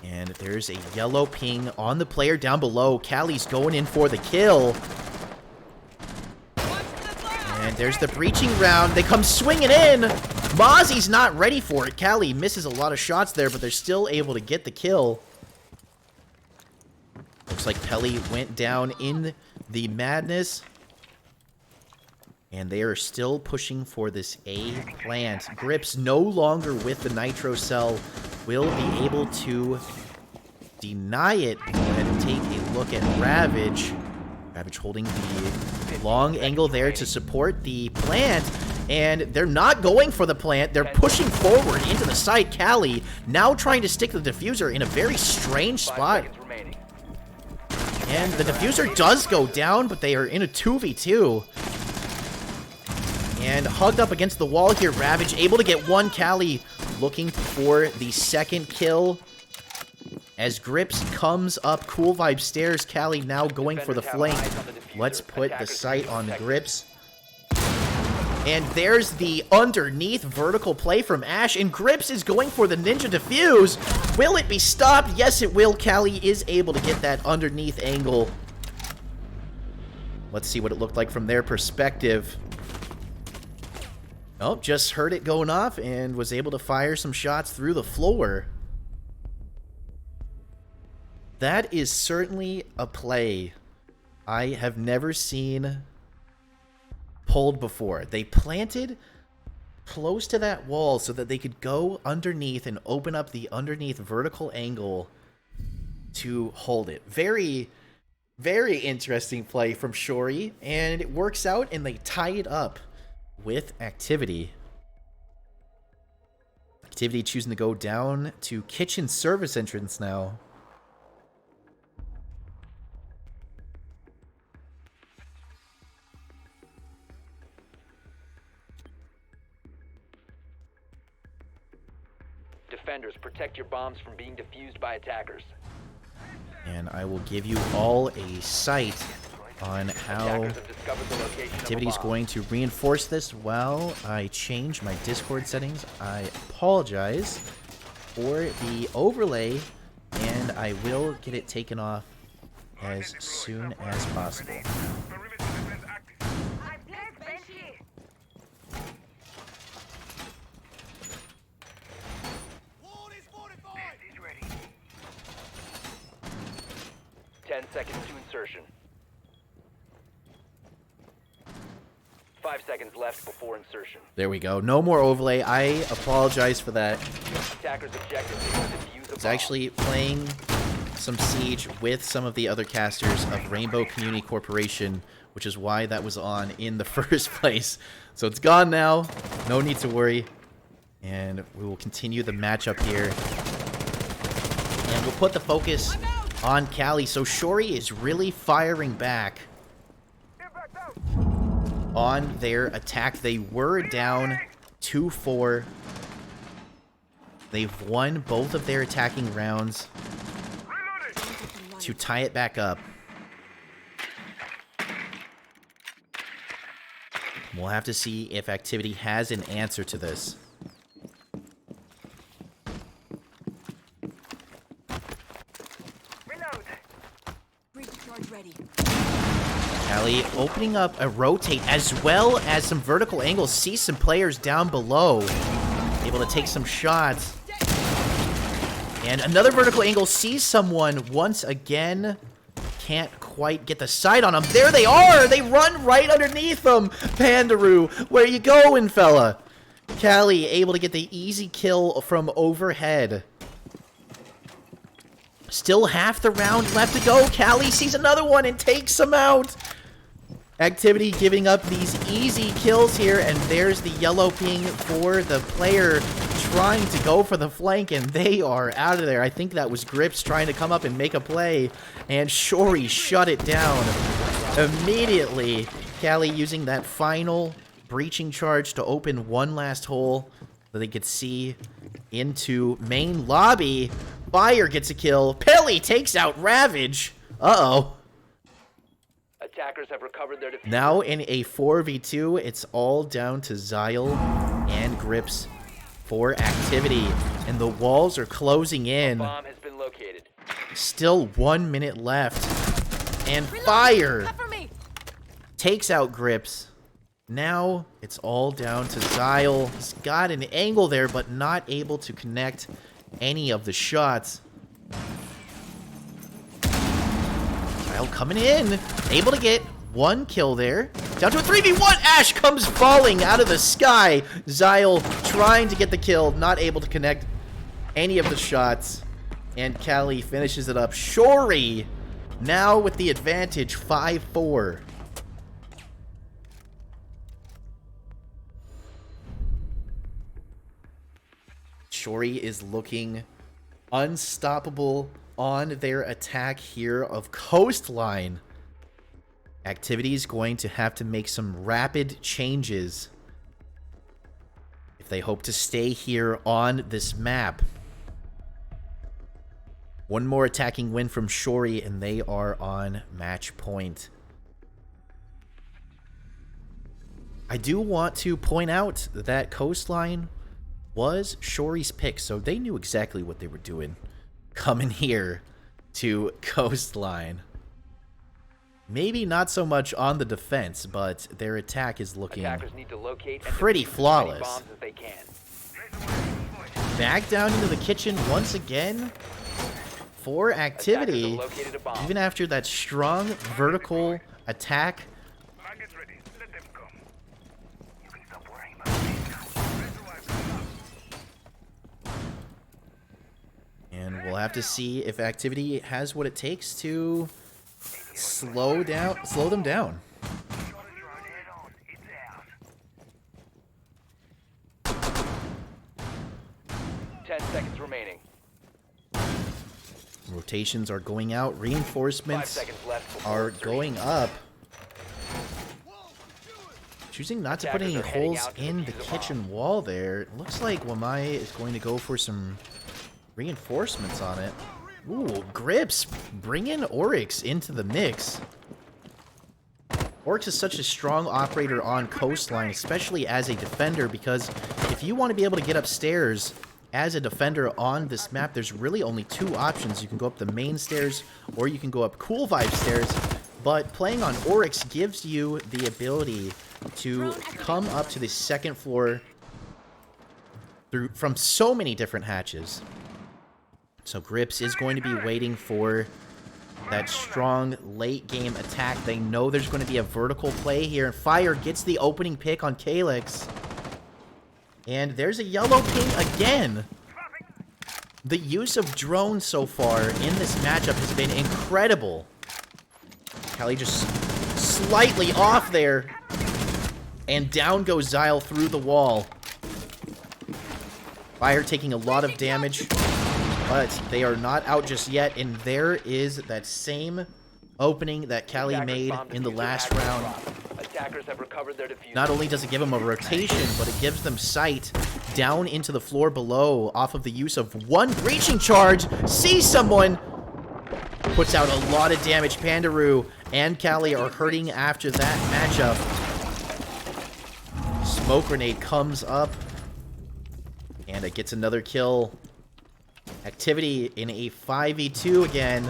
And there's a yellow ping on the player down below. Callie's going in for the kill. And there's the breaching round. They come swinging in. Mozzie's not ready for it. Callie misses a lot of shots there, but they're still able to get the kill. Looks like Pelly went down in the madness. And they are still pushing for this A plant. Grips no longer with the nitro cell. will be able to deny it. Go ahead and take a look at Ravage. Ravage holding the long angle there to support the plant. And they're not going for the plant. They're pushing forward into the site. Callie now trying to stick the diffuser in a very strange spot. And the diffuser does go down, but they are in a 2v2. And hugged up against the wall here. Ravage able to get one. Callie looking for the second kill. As Grips comes up Cool Vibe stairs, Callie now going for the flank. Let's put the sight on Grips. And there's the underneath vertical play from Ash, and Grips is going for the ninja defuse. Will it be stopped? Yes, it will. Callie is able to get that underneath angle. Let's see what it looked like from their perspective. Oh, just heard it going off and was able to fire some shots through the floor. That is certainly a play I have never seen pulled before. They planted close to that wall so that they could go underneath and open up the underneath vertical angle to hold it. Very, very interesting play from Shori, and it works out and they tie it up with Activity. Activity choosing to go down to kitchen service entrance now. Defenders, protect your bombs from being defused by attackers. And I will give you all a sight on how Activity is going to reinforce this while I change my Discord settings. I apologize for the overlay, and I will get it taken off as soon as possible. Seconds to insertion. 5 seconds left before insertion. There we go. No more overlay. I apologize for that. Attackers objective is to defuse the It's bomb. actually playing some Siege with some of the other casters of Rainbow Community Corporation, which is why that was on in the first place. So it's gone now. No need to worry. And we will continue the matchup here. And we'll put the focus on Callie. So Shori is really firing back on their attack. They were down 2-4. They've won both of their attacking rounds to tie it back up. We'll have to see if Activity has an answer to this. Callie opening up a rotate as well as some vertical angles. See some players down below. Able to take some shots. And another vertical angle. Sees someone once again. Can't quite get the sight on them. There they are! They run right underneath them! Pandaroo, where you going, fella? Callie able to get the easy kill from overhead. Still half the round left to go. Callie sees another one and takes him out. Activity giving up these easy kills here, and there's the yellow ping for the player trying to go for the flank, and they are out of there. I think that was Grips trying to come up and make a play, and Shori shut it down immediately. Callie using that final breaching charge to open one last hole that they could see into main lobby. Fire gets a kill. Pelly takes out Ravage. Uh-oh. Attackers have recovered their defuse. Now in a 4v2, it's all down to Zyle and Grips for Activity. And the walls are closing in. Bomb has been located. Still 1 minute left. And Fire takes out Grips. Now it's all down to Zyle. He's got an angle there, but not able to connect any of the shots. Zyle coming in. Able to get one kill there. Down to a 3v1. Ash comes falling out of the sky. Zyle trying to get the kill. Not able to connect. any of the shots. And Callie finishes it up. Shori now with the advantage, 5-4. Shori is looking unstoppable on their attack here of Coastline. Activity is going to have to make some rapid changes if they hope to stay here on this map. One more attacking win from Shori, and they are on match point. I do want to point out that Coastline was Shori's pick, so they knew exactly what they were doing coming here to Coastline. Maybe not so much on the defense, but their attack is looking pretty flawless. Back down into the kitchen once again for Activity, even after that strong vertical attack. And we'll have to see if Activity has what it takes to slow them down. Seconds remaining. Rotations are going out. Reinforcements are going up. Choosing not to put any holes in the kitchen wall there. It looks like Wamai is going to go for some reinforcements on it. Ooh, Grips, bring in Oryx into the mix. Oryx is such a strong operator on Coastline, especially as a defender, because if you want to be able to get upstairs as a defender on this map, there's really only two options. You can go up the main stairs, or you can go up Cool Vibe stairs, but playing on Oryx gives you the ability to come up to the second floor from so many different hatches. So Grips is going to be waiting for that strong late game attack. They know there's going to be a vertical play here, and Fire gets the opening pick on Calyx. And there's a yellow ping again. The use of drones so far in this matchup has been incredible. Callie just slightly off there. And down goes Xyle through the wall. Fire taking a lot of damage, but they are not out just yet. And there is that same opening that Callie made in the last round. Not only does it give them a rotation, but it gives them sight down into the floor below off of the use of one breaching charge. Sees someone, puts out a lot of damage. Pandaroo and Callie are hurting after that matchup. Smoke grenade comes up, and it gets another kill. Activity in a 5v2 again.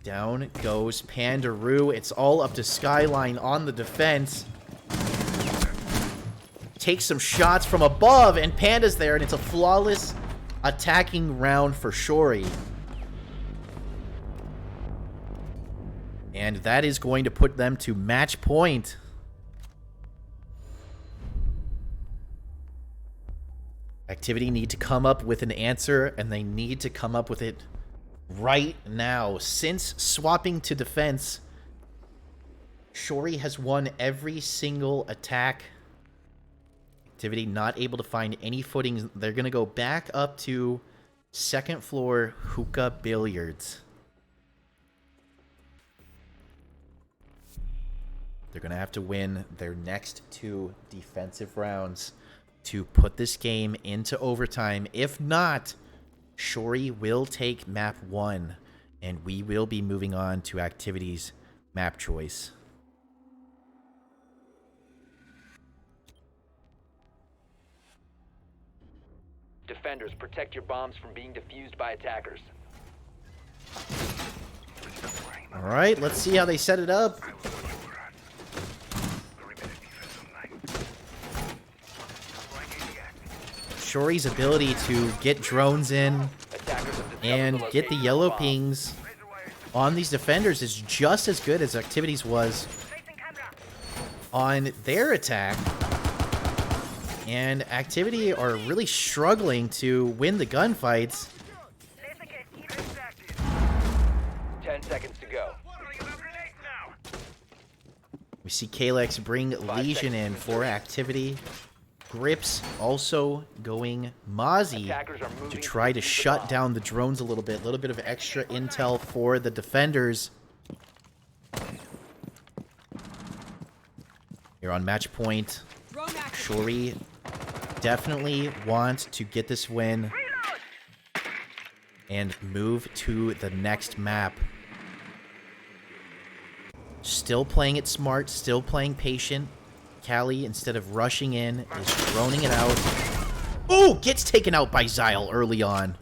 Down goes Pandaroo. It's all up to Skyline on the defense. Takes some shots from above, and Panda's there, and it's a flawless attacking round for Shori. And that is going to put them to match point. Activity need to come up with an answer, and they need to come up with it right now. Since swapping to defense, Shori has won every single attack. Activity not able to find any footings. They're going to go back up to second floor hookah billiards. They're going to have to win their next two defensive rounds to put this game into overtime. If not, Shori will take map 1, and we will be moving on to Activity's map choice. Defenders, protect your bombs from being defused by attackers. Alright, let's see how they set it up. Shori's ability to get drones in and get the yellow pings on these defenders is just as good as Activity's was on their attack. And Activity are really struggling to win the gunfights. 10 seconds to go. We see Kalex bring Legion in for Activity. Grips also going Mozzie Attackers are to moving try to the shut bomb. down the drones a little bit. A little bit of extra intel for the defenders. Here on match point, Shuri definitely wants to get this win and move to the next map. Still playing it smart, still playing patient. Callie, instead of rushing in, is droning it out. Ooh, gets taken out by Xyle early on.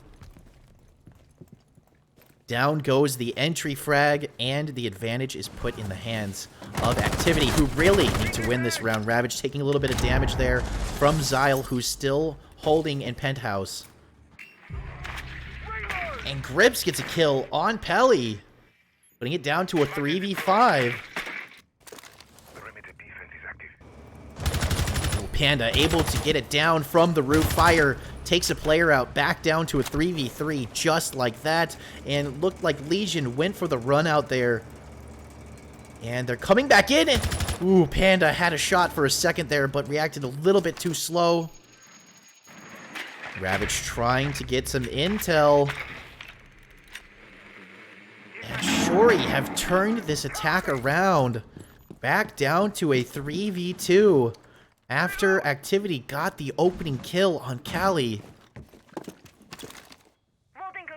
Down goes the entry frag, and the advantage is put in the hands of Activity, who really need to win this round. Ravage taking a little bit of damage there from Xyle, who's still holding in Penthouse. And Grips gets a kill on Pelly, putting it down to a 3v5. Panda able to get it down from the roof. Fire takes a player out, back down to a 3v3 just like that. And looked like Legion went for the run out there. And they're coming back in. Ooh, Panda had a shot for a second there, but reacted a little bit too slow. Ravage trying to get some intel. And Shuri have turned this attack around. Back down to a 3v2. After Activity got the opening kill on Callie.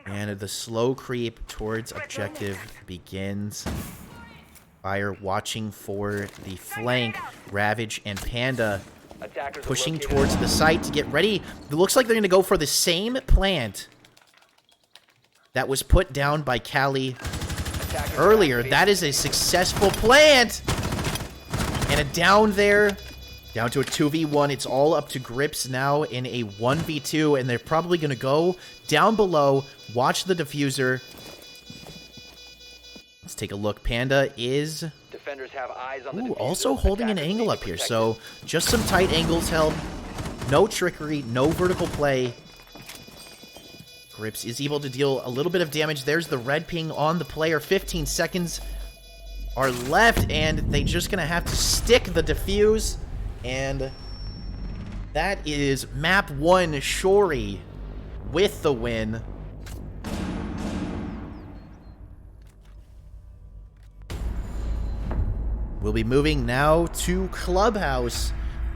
And the slow creep towards objective begins. Fire watching for the flank. Ravage and Panda Attackers are pushing located. towards the site to get ready. It looks like they're going to go for the same plant that was put down by Callie Attackers earlier. activated. That is a successful plant. And a down there. Down to a 2v1. It's all up to Grips now in a 1v2. And they're probably going to go down below. Watch the diffuser. Let's take a look. Panda is Defenders have eyes on the ooh, diffuser. also holding an Attackers angle need up to here. protect So just some tight angles held. No trickery. No vertical play. Grips is able to deal a little bit of damage. There's the red ping on the player. 15 seconds are left. And they just going to have to stick the diffuse. And that is map 1, Shuri, with the win. We'll be moving now to Clubhouse,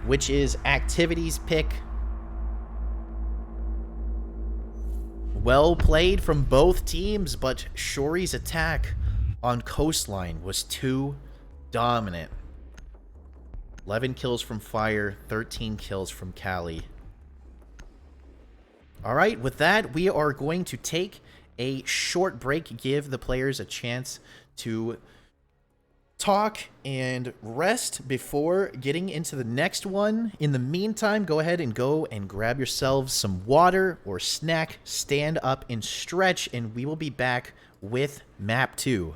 which is Activity's pick. Well played from both teams, but Shuri's attack on Coastline was too dominant. 11 kills from Fire, 13 kills from Callie. Alright, with that, we are going to take a short break, give the players a chance to talk and rest before getting into the next one. In the meantime, go ahead and grab yourselves some water or snack, stand up and stretch, and we will be back with map 2.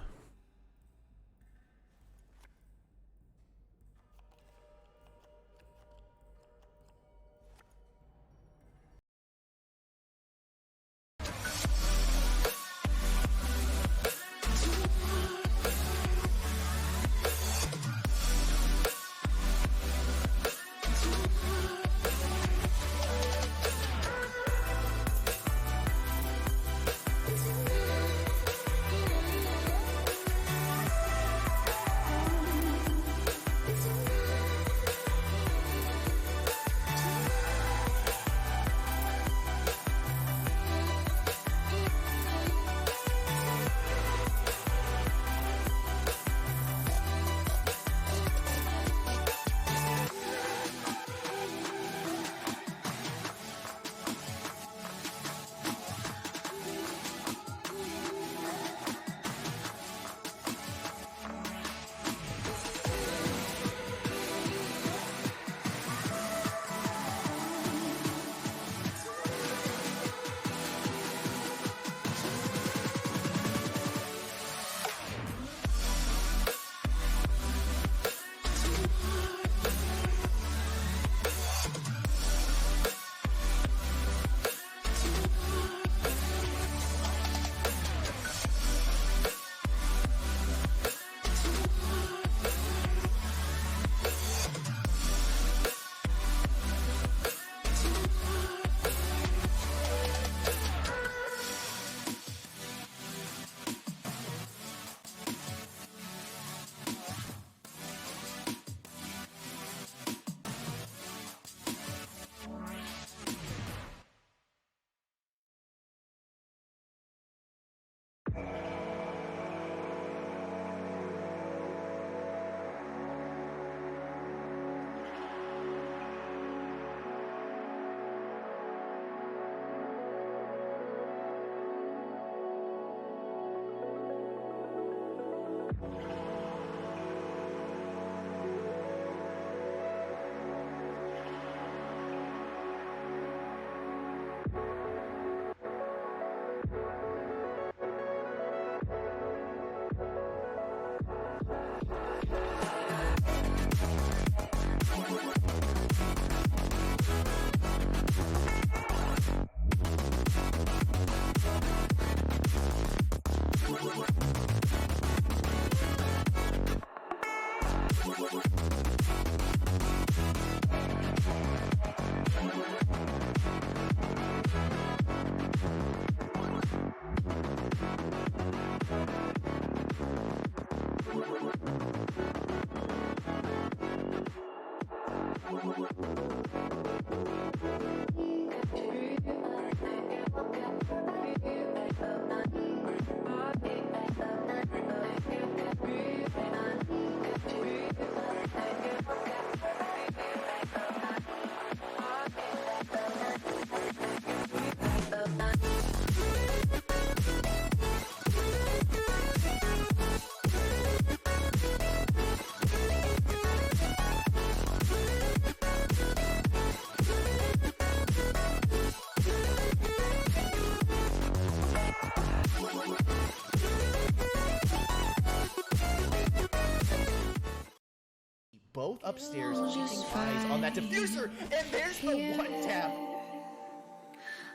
Both upstairs keeping eyes on that diffuser, and there's the one tap.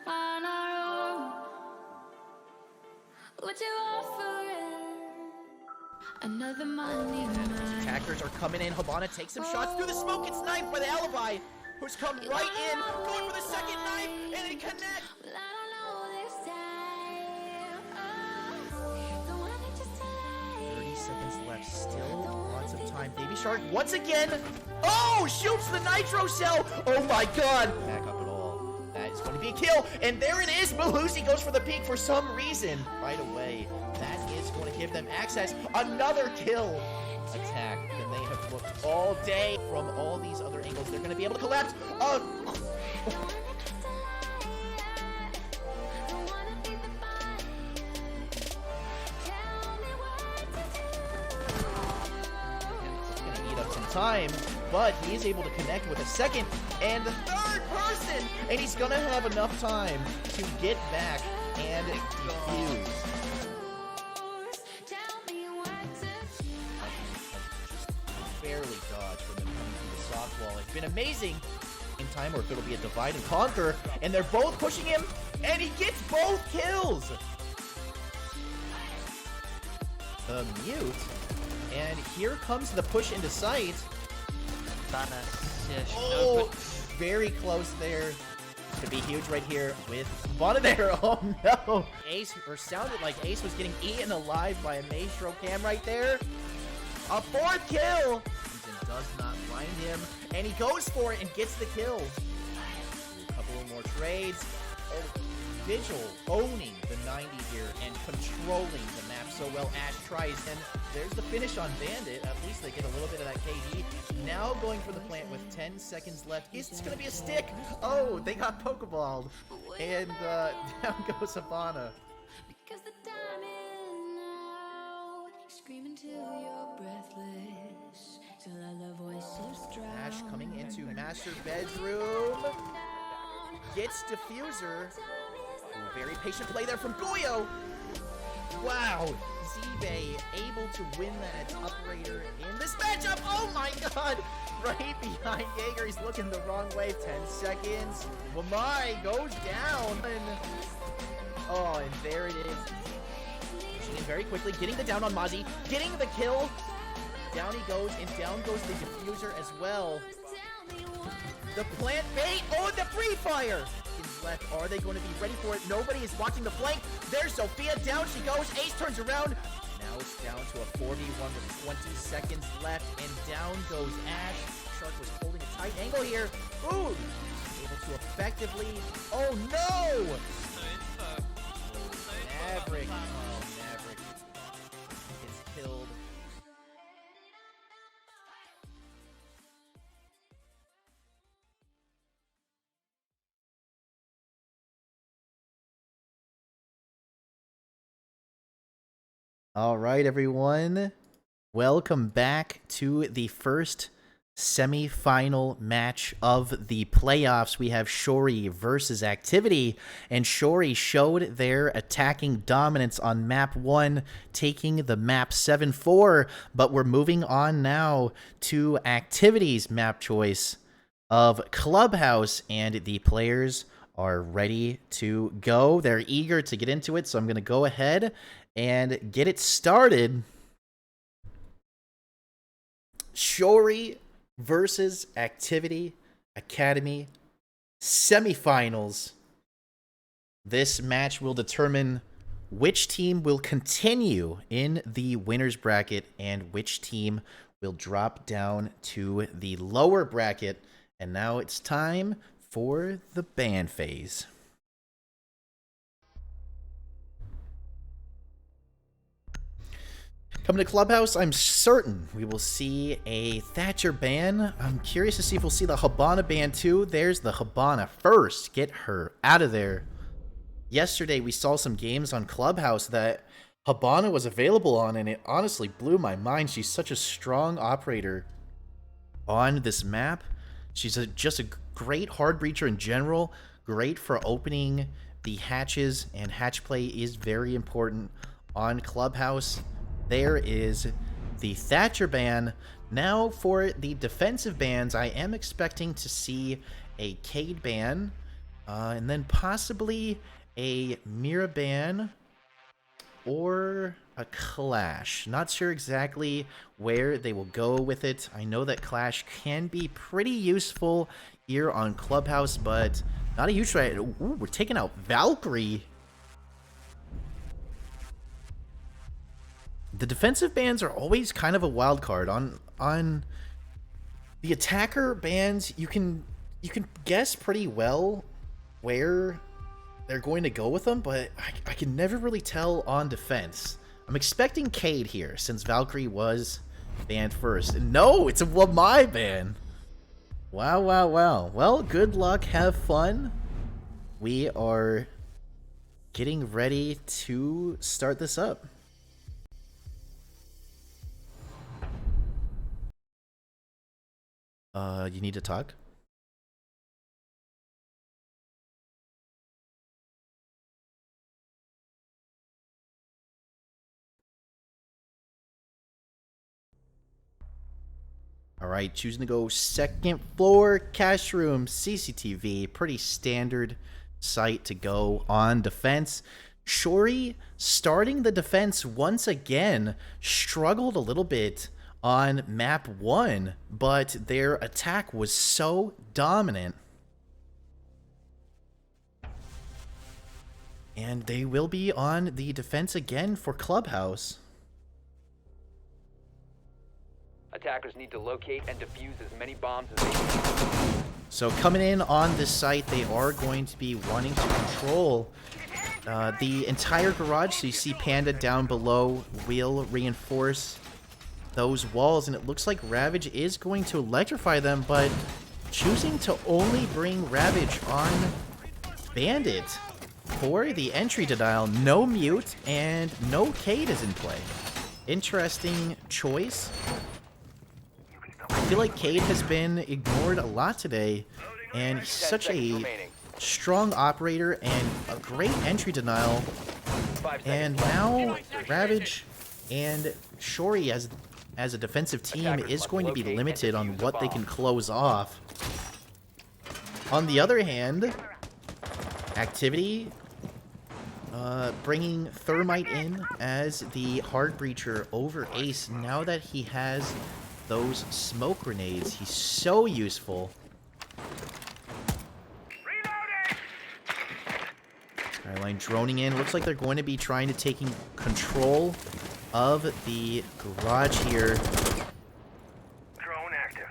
On our own, what you offering? Another money man. Attackers are coming in. Habana takes some shots through the smoke. It's knifed by the alibi, who's come right in, going for the second knife, and it connects. Well, I don't know this time. Oh, the one that just delayed. 30 seconds left. Still lots of time. Baby Shark once again. Oh, shoots the nitro cell. Oh my god. Back up at all. That is going to be a kill. And there it is. Malusi goes for the peak for some reason. Right away. That is going to give them access. Another kill. Attack. And they have looked all day from all these other angles. They're going to be able to collapse. Time, but he is able to connect with a second and the third person, and he's gonna have enough time to get back and defuse. Barely dodged from them coming through the soft wall. It's been amazing in time, or if it'll be a divide and conquer, and they're both pushing him, and he gets both kills. The mute. And here comes the push into sight. Oh, very close there. Could be huge right here with Bana there. Oh no. Ace, or sounded like Ace was getting eaten alive by a Maestro Cam right there. A fourth kill. Crimson does not find him. And he goes for it and gets the kill. A couple of more trades. Oh, Vigil owning the 90 here and controlling the map so well. Ash tries, and there's the finish on Bandit. At least they get a little bit of that KD. Now going for the plant with 10 seconds left. Is this going to be a stick? Oh, they got Pokeballed. And down goes Habana. Because the time is now. Screaming till you're breathless. Till other voices drown. Ash coming into master bedroom. Gets diffuser. Ooh, very patient play there from Goyo. Wow. Z-Bay able to win that operator in this matchup. Oh my god. Right behind Jaeger. He's looking the wrong way. 10 seconds. Wamai goes down. Oh, and there it is. Pushing in very quickly. Getting the down on Mozzie. Getting the kill. Down he goes. And down goes the diffuser as well. The plant bait. Oh, the free fire. Left. Are they going to be ready for it? Nobody is watching the flank. There's Sophia. Down she goes. Ace turns around. Now it's down to a 4v1 with 20 seconds left. And down goes Ash. Shark was holding a tight angle here. Ooh. Able to effectively. Oh no! Maverick. Oh, Maverick is killed. All right, everyone. Welcome back to the first semi-final match of the playoffs. We have Shori versus Activity, and Shori showed their attacking dominance on map 1, taking the map 7-4, but we're moving on now to Activity's map choice of Clubhouse, and the players are ready to go. They're eager to get into it, so I'm going to go ahead and get it started. Shori versus Activity Academy semifinals. This match will determine which team will continue in the winner's bracket and which team will drop down to the lower bracket And now it's time for the ban phase. Coming to Clubhouse, I'm certain we will see a Thatcher ban. I'm curious to see if we'll see the Habana ban too. There's the Habana first. Get her out of there. Yesterday, we saw some games on Clubhouse that Habana was available on, and it honestly blew my mind. She's such a strong operator on this map. She's just a great hard breacher in general, great for opening the hatches, and hatch play is very important on Clubhouse. There is the Thatcher ban. Now for the defensive bans, I am expecting to see a Cade ban, and then possibly a Mira ban or a Clash. Not sure exactly where they will go with it. I know that Clash can be pretty useful here on Clubhouse, but not a huge threat. Ooh, we're taking out Valkyrie. The defensive bans are always kind of a wild card. On the attacker bans, you can guess pretty well where they're going to go with them, but I can never really tell on defense. I'm expecting Cade here, since Valkyrie was banned first. No, it's a my ban. Wow, wow, wow. Well, good luck, have fun. We are getting ready to start this up. You need to talk? Alright, choosing to go second floor, cash room, CCTV. Pretty standard site to go on defense. Shori starting the defense once again. Struggled a little bit on map 1, but their attack was so dominant. And they will be on the defense again for Clubhouse. Attackers need to locate and defuse as many bombs as they can. So coming in on this site, they are going to be wanting to control the entire garage. So you see Panda down below will reinforce those walls, and it looks like Ravage is going to electrify them, but choosing to only bring Ravage on Bandit for the entry denial. No mute and no Cade is in play. Interesting choice. I feel like Cade has been ignored a lot today, and he's such a strong operator and a great entry denial. And now Ravage and Shori as a defensive team is going to be limited on what they can close off. On the other hand, Activity bringing Thermite in as the hard breacher over Ace. Now that he has those smoke grenades, he's so useful. Skyline droning in. Looks like they're going to be trying to taking control of the garage here. Drone active.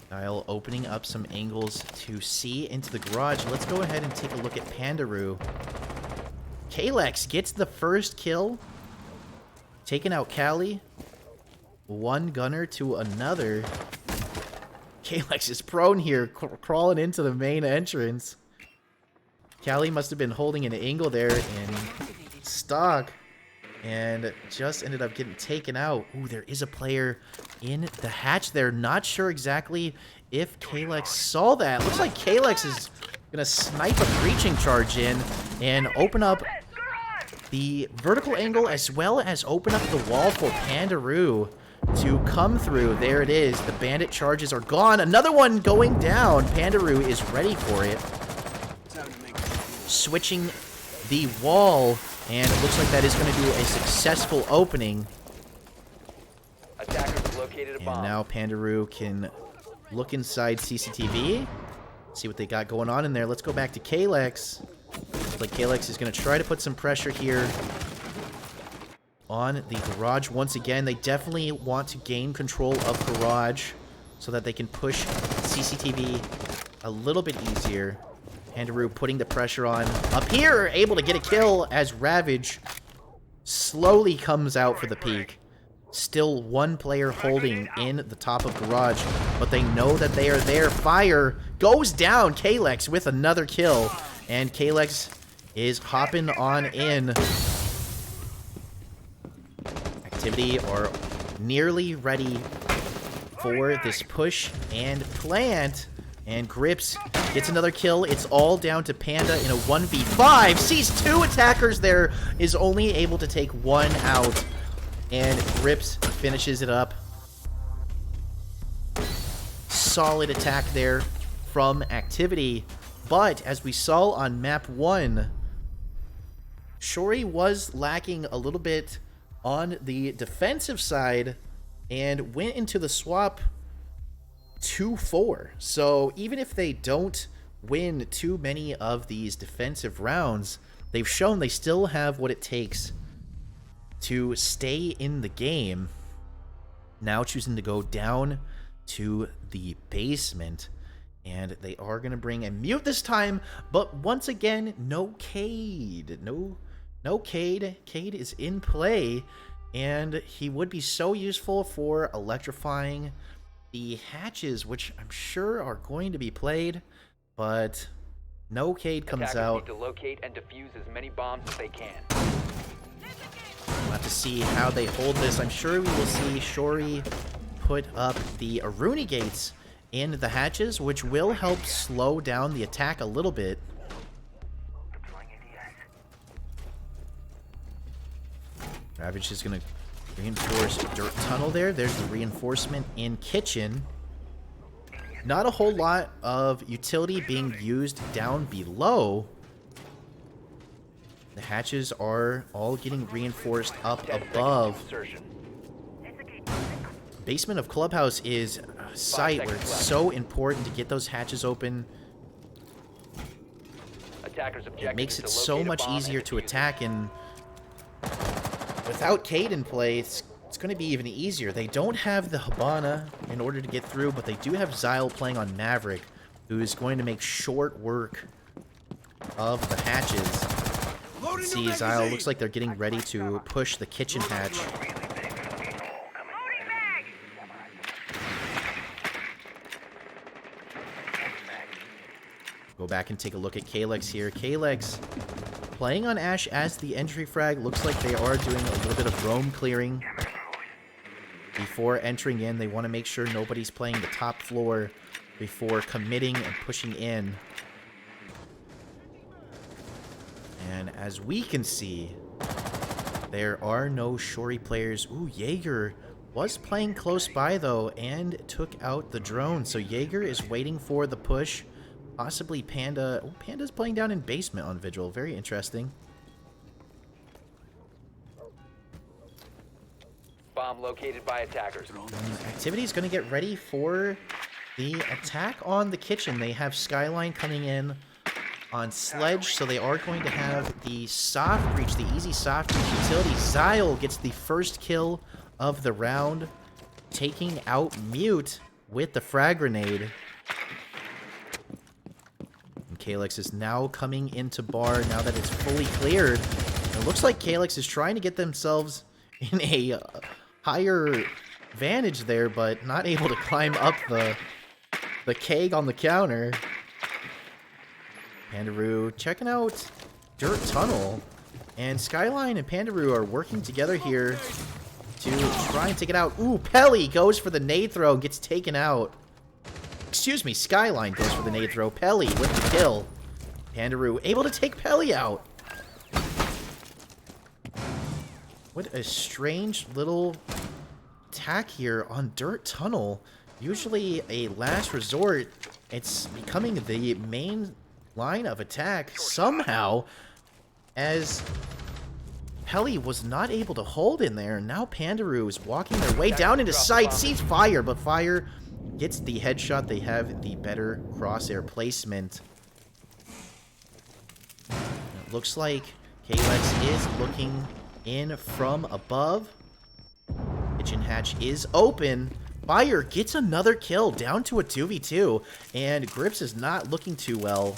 Kyle opening up some angles to see into the garage. Let's go ahead and take a look at Pandaroo. Kalex gets the first kill. Taking out Callie. One gunner to another. Kalex is prone here, crawling into the main entrance. Callie must have been holding an angle there in stock and just ended up getting taken out. Ooh, there is a player in the hatch there. Not sure exactly if Kalex saw that. Looks like Kalex is gonna snipe a breaching charge in and open up the vertical angle as well as open up the wall for Pandaroo to come through. There it is. The bandit charges are gone. Another one going down. Pandaroo is ready for it. Switching the wall, and it looks like that is going to do a successful opening. Attackers have located a bomb. And now Pandaroo can look inside CCTV, see what they got going on in there. Let's go back to Kalex. Looks like Kalex is going to try to put some pressure here on the garage once again. They definitely want to gain control of garage so that they can push CCTV a little bit easier. Pandaroo putting the pressure on. Up here, able to get a kill as Ravage slowly comes out for the peak. Still one player holding in the top of garage, but they know that they are there. Fire goes down. Kalex with another kill, and Kalex is hopping on in. Activity are nearly ready for this push and plant, and Grips gets another kill. It's all down to Panda in a 1v5. Sees two attackers there, is only able to take one out. And Grips finishes it up. Solid attack there from Activity. But as we saw on map 1, Shori was lacking a little bit on the defensive side and went into the swap 2-4. So even if they don't win too many of these defensive rounds, they've shown they still have what it takes to stay in the game. Now choosing to go down to the basement, and they are going to bring a mute this time, but once again, no Cade. No Cade. Cade is in play, and he would be so useful for electrifying the hatches, which I'm sure are going to be played, but no Cade comes Attackers out. need to locate and defuse as many bombs as they can. We'll have to see how they hold this. I'm sure we will see Shori put up the Aruni gates in the hatches, which will help slow down the attack a little bit. Ravage is going to reinforce dirt tunnel there. There's the reinforcement in kitchen. Not a whole lot of utility being used down below. The hatches are all getting reinforced up above. Basement of Clubhouse is a site where it's so important to get those hatches open. It makes it so much easier to attack, and without Cade in play, it's going to be even easier. They don't have the Habana in order to get through, but they do have Xyle playing on Maverick, who is going to make short work of the hatches. See, Xyle looks like they're getting ready to push the kitchen hatch. Go back and take a look at Kalex here. Kalex playing on Ash as the entry frag. Looks like they are doing a little bit of roam clearing before entering in. They want to make sure nobody's playing the top floor before committing and pushing in. And as we can see, there are no Shori players. Ooh, Jaeger was playing close by, though, and took out the drone. So Jaeger is waiting for the push. Possibly Panda. Oh, Panda's playing down in basement on Vigil. Very interesting. Bomb located by attackers. Activity is going to get ready for the attack on the kitchen. They have Skyline coming in on Sledge, so they are going to have the soft breach, the easy soft breach utility. Xyle gets the first kill of the round, taking out Mute with the frag grenade. And Kalex is now coming into bar now that it's fully cleared. It looks like Kalex is trying to get themselves in a higher vantage there, but not able to climb up the keg on the counter. Pandaroo checking out Dirt Tunnel, and Skyline and Pandaroo are working together here to try and take it out. Ooh, Pelly goes for the nade throw and gets taken out. Excuse me, Skyline goes for the nade throw. Pelly with the kill. Pandaroo able to take Pelly out. What a strange little attack here on Dirt Tunnel. Usually a last resort. It's becoming the main line of attack somehow, as Pelly was not able to hold in there. Now Pandaroo is walking their way down into sight, sees Fire, but Fire gets the headshot. They have the better crosshair placement. It looks like Kalex is looking in from above. Kitchen hatch is open, Fire gets another kill, down to a 2v2, and Grips is not looking too well.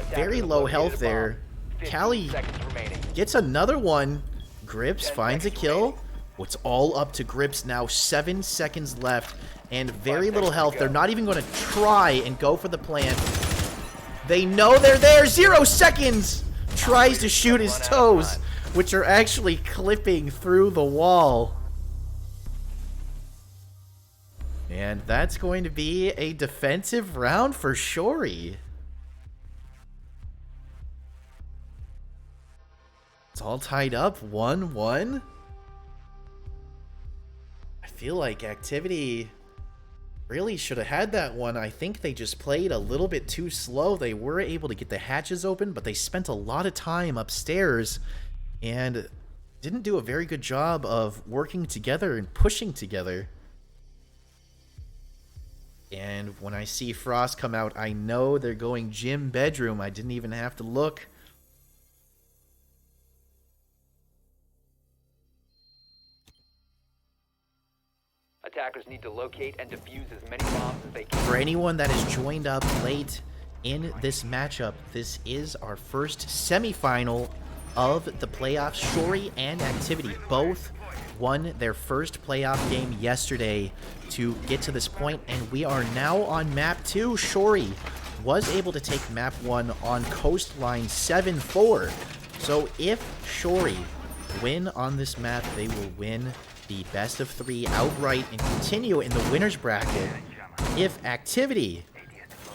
Very low health there. Callie gets another one. Grips finds a kill. It's all up to Grips now. 7 seconds left and very little health. They're not even going to try and go for the plant. They know they're there. 0 seconds. Tries to shoot his toes, which are actually clipping through the wall. And that's going to be a defensive round for Shori. It's all tied up, 1-1. I feel like Activity really should have had that one. I think they just played a little bit too slow. They were able to get the hatches open, but they spent a lot of time upstairs and didn't do a very good job of working together and pushing together. And when I see Frost come out, I know they're going gym bedroom. I didn't even have to look. Attackers need to locate and defuse as many bombs as they can. For anyone that has joined up late in this matchup, this is our first semifinal of the playoffs. Shori and Activity both won their first playoff game yesterday to get to this point, and we are now on map 2. Shori was able to take map 1 on Coastline 7-4. So if Shori win on this map, they will win the best of 3 outright and continue in the winner's bracket. If Activity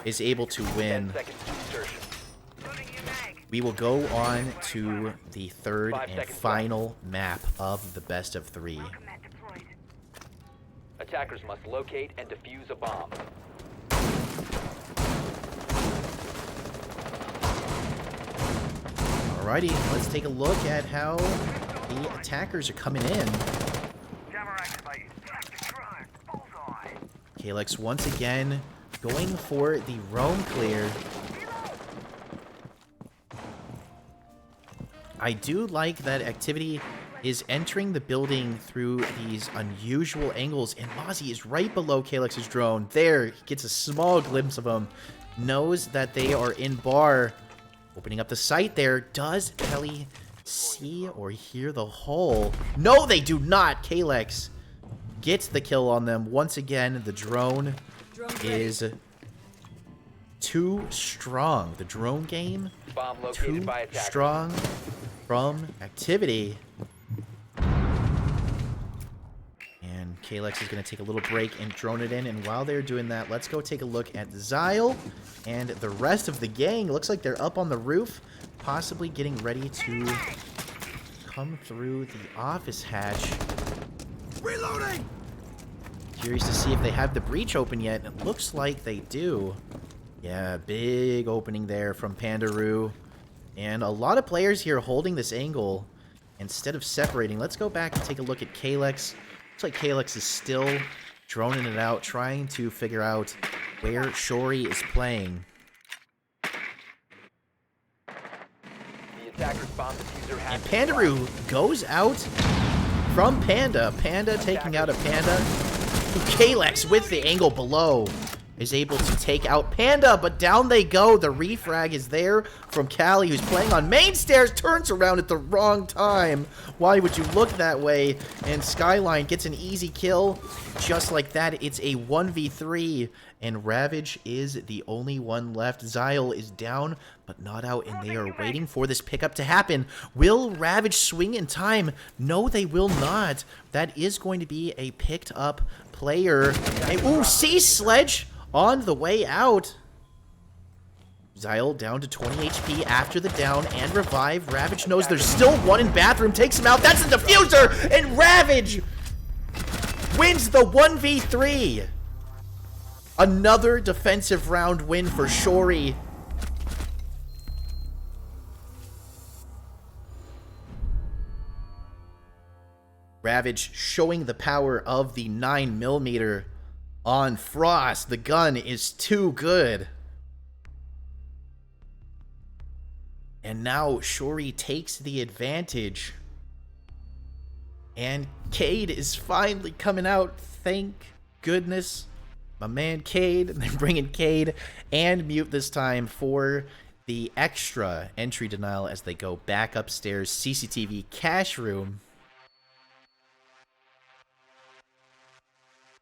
is able to win, we will go on to the third and final map of the best of 3. Attackers must locate and defuse a bomb. Alrighty, let's take a look at how the attackers are coming in. Kalex once again going for the roam clear. I do like that Activity is entering the building through these unusual angles, and Mozzie is right below Kalex's drone. There, he gets a small glimpse of him, knows that they are in bar. Opening up the sight there. Does Kelly see or hear the hole? No, they do not. Kalex gets the kill on them. Once again, the drone is too strong. The drone game, Bomb too located by attackers. strong from Activity. And Kalex is going to take a little break and drone it in. And while they're doing that, let's go take a look at Zyle and the rest of the gang. Looks like they're up on the roof, possibly getting ready to come through the office hatch. Reloading! Curious to see if they have the breach open yet. It looks like they do. Yeah, big opening there from Pandaroo. And a lot of players here holding this angle instead of separating. Let's go back and take a look at Kalex. Looks like Kalex is still droning it out, trying to figure out where Shori is playing. The attackers bomb diffuser has And Pandaroo goes out from Panda. Panda taking out a Panda. Kalex with the angle below is able to take out Panda, but down they go. The refrag is there from Callie, who's playing on main stairs, turns around at the wrong time. Why would you look that way? And Skyline gets an easy kill. Just like that, it's a 1v3, and Ravage is the only one left. Zyle is down, but not out, and they are waiting for this pickup to happen. Will Ravage swing in time? No, they will not. That is going to be a picked up player. And, ooh, Sea Sledge on the way out. Zyle down to 20 HP after the down and revive. Ravage knows there's still one in bathroom. Takes him out. That's a diffuser. And Ravage wins the 1v3. Another defensive round win for Shori. Ravage showing the power of the 9mm on Frost. The gun is too good. And now Shori takes the advantage. And Cade is finally coming out thank goodness, my man Cade. They're bringing Cade and Mute this time for the extra entry denial as they go back upstairs. CCTV cash room.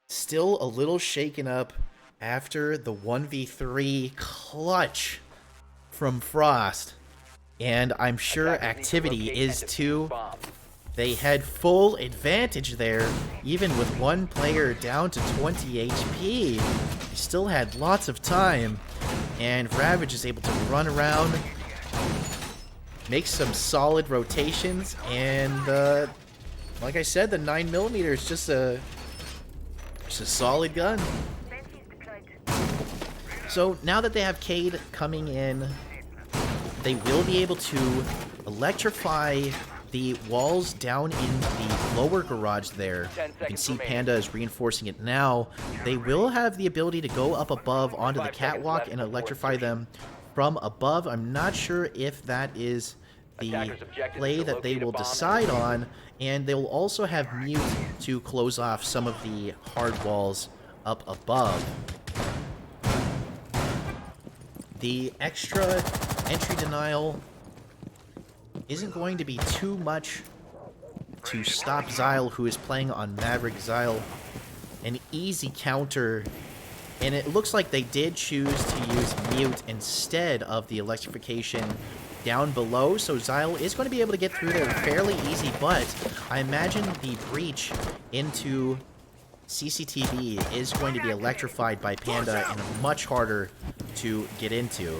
Still a little shaken up after the 1v3 clutch from Frost. And I'm sure activity is too. They had full advantage there, even with one player down to 20 HP. They still had lots of time, and Ravage is able to run around, make some solid rotations, and like I said, the 9mm is just a solid gun. So now that they have Cade coming in, they will be able to electrify the walls down in the lower garage there. You can see Panda is reinforcing it now. They will have the ability to go up above onto the catwalk and electrify them from above. I'm not sure if that is the play that they will decide on, and they will also have Mute to close off some of the hard walls up above. The extra entry denial isn't going to be too much to stop Xyle, who is playing on Maverick. Xyle, an easy counter, and it looks like they did choose to use Mute instead of the electrification down below, so Xyle is going to be able to get through there fairly easy, but I imagine the breach into CCTV is going to be electrified by Panda and much harder to get into.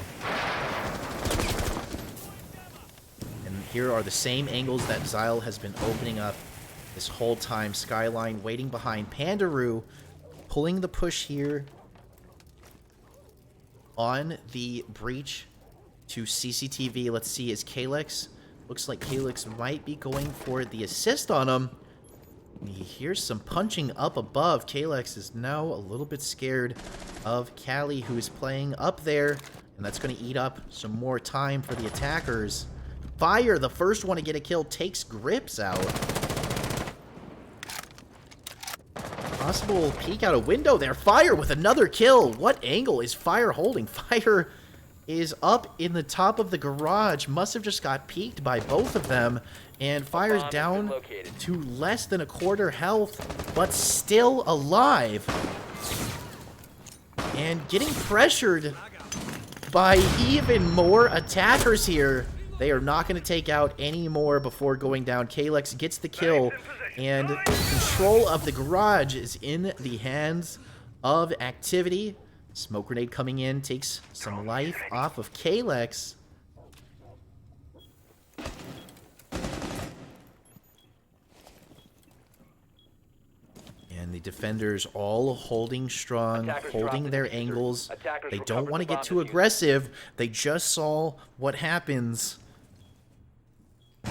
Here are the same angles that Xyle has been opening up this whole time. Skyline waiting behind. Pandaroo pulling the push here on the breach to CCTV. Let's see, is Kalex? Looks like Kalex might be going for the assist on him. He hears some punching up above. Kalex is now a little bit scared of Callie, who's playing up there, and that's going to eat up some more time for the attackers. Fire, the first one to get a kill, takes Grips out. Possible peek out a window there. Fire with another kill. What angle is Fire holding? Fire is up in the top of the garage. Must have just got peeked by both of them. And Fire's down to less than a quarter health, but still alive. And getting pressured by even more attackers here. They are not going to take out any more before going down. Kalex gets the kill, and control of the garage is in the hands of Activity. Smoke grenade coming in, takes some life off of Kalex. And the defenders all holding strong, holding their angles. They don't want to get too aggressive. They just saw what happens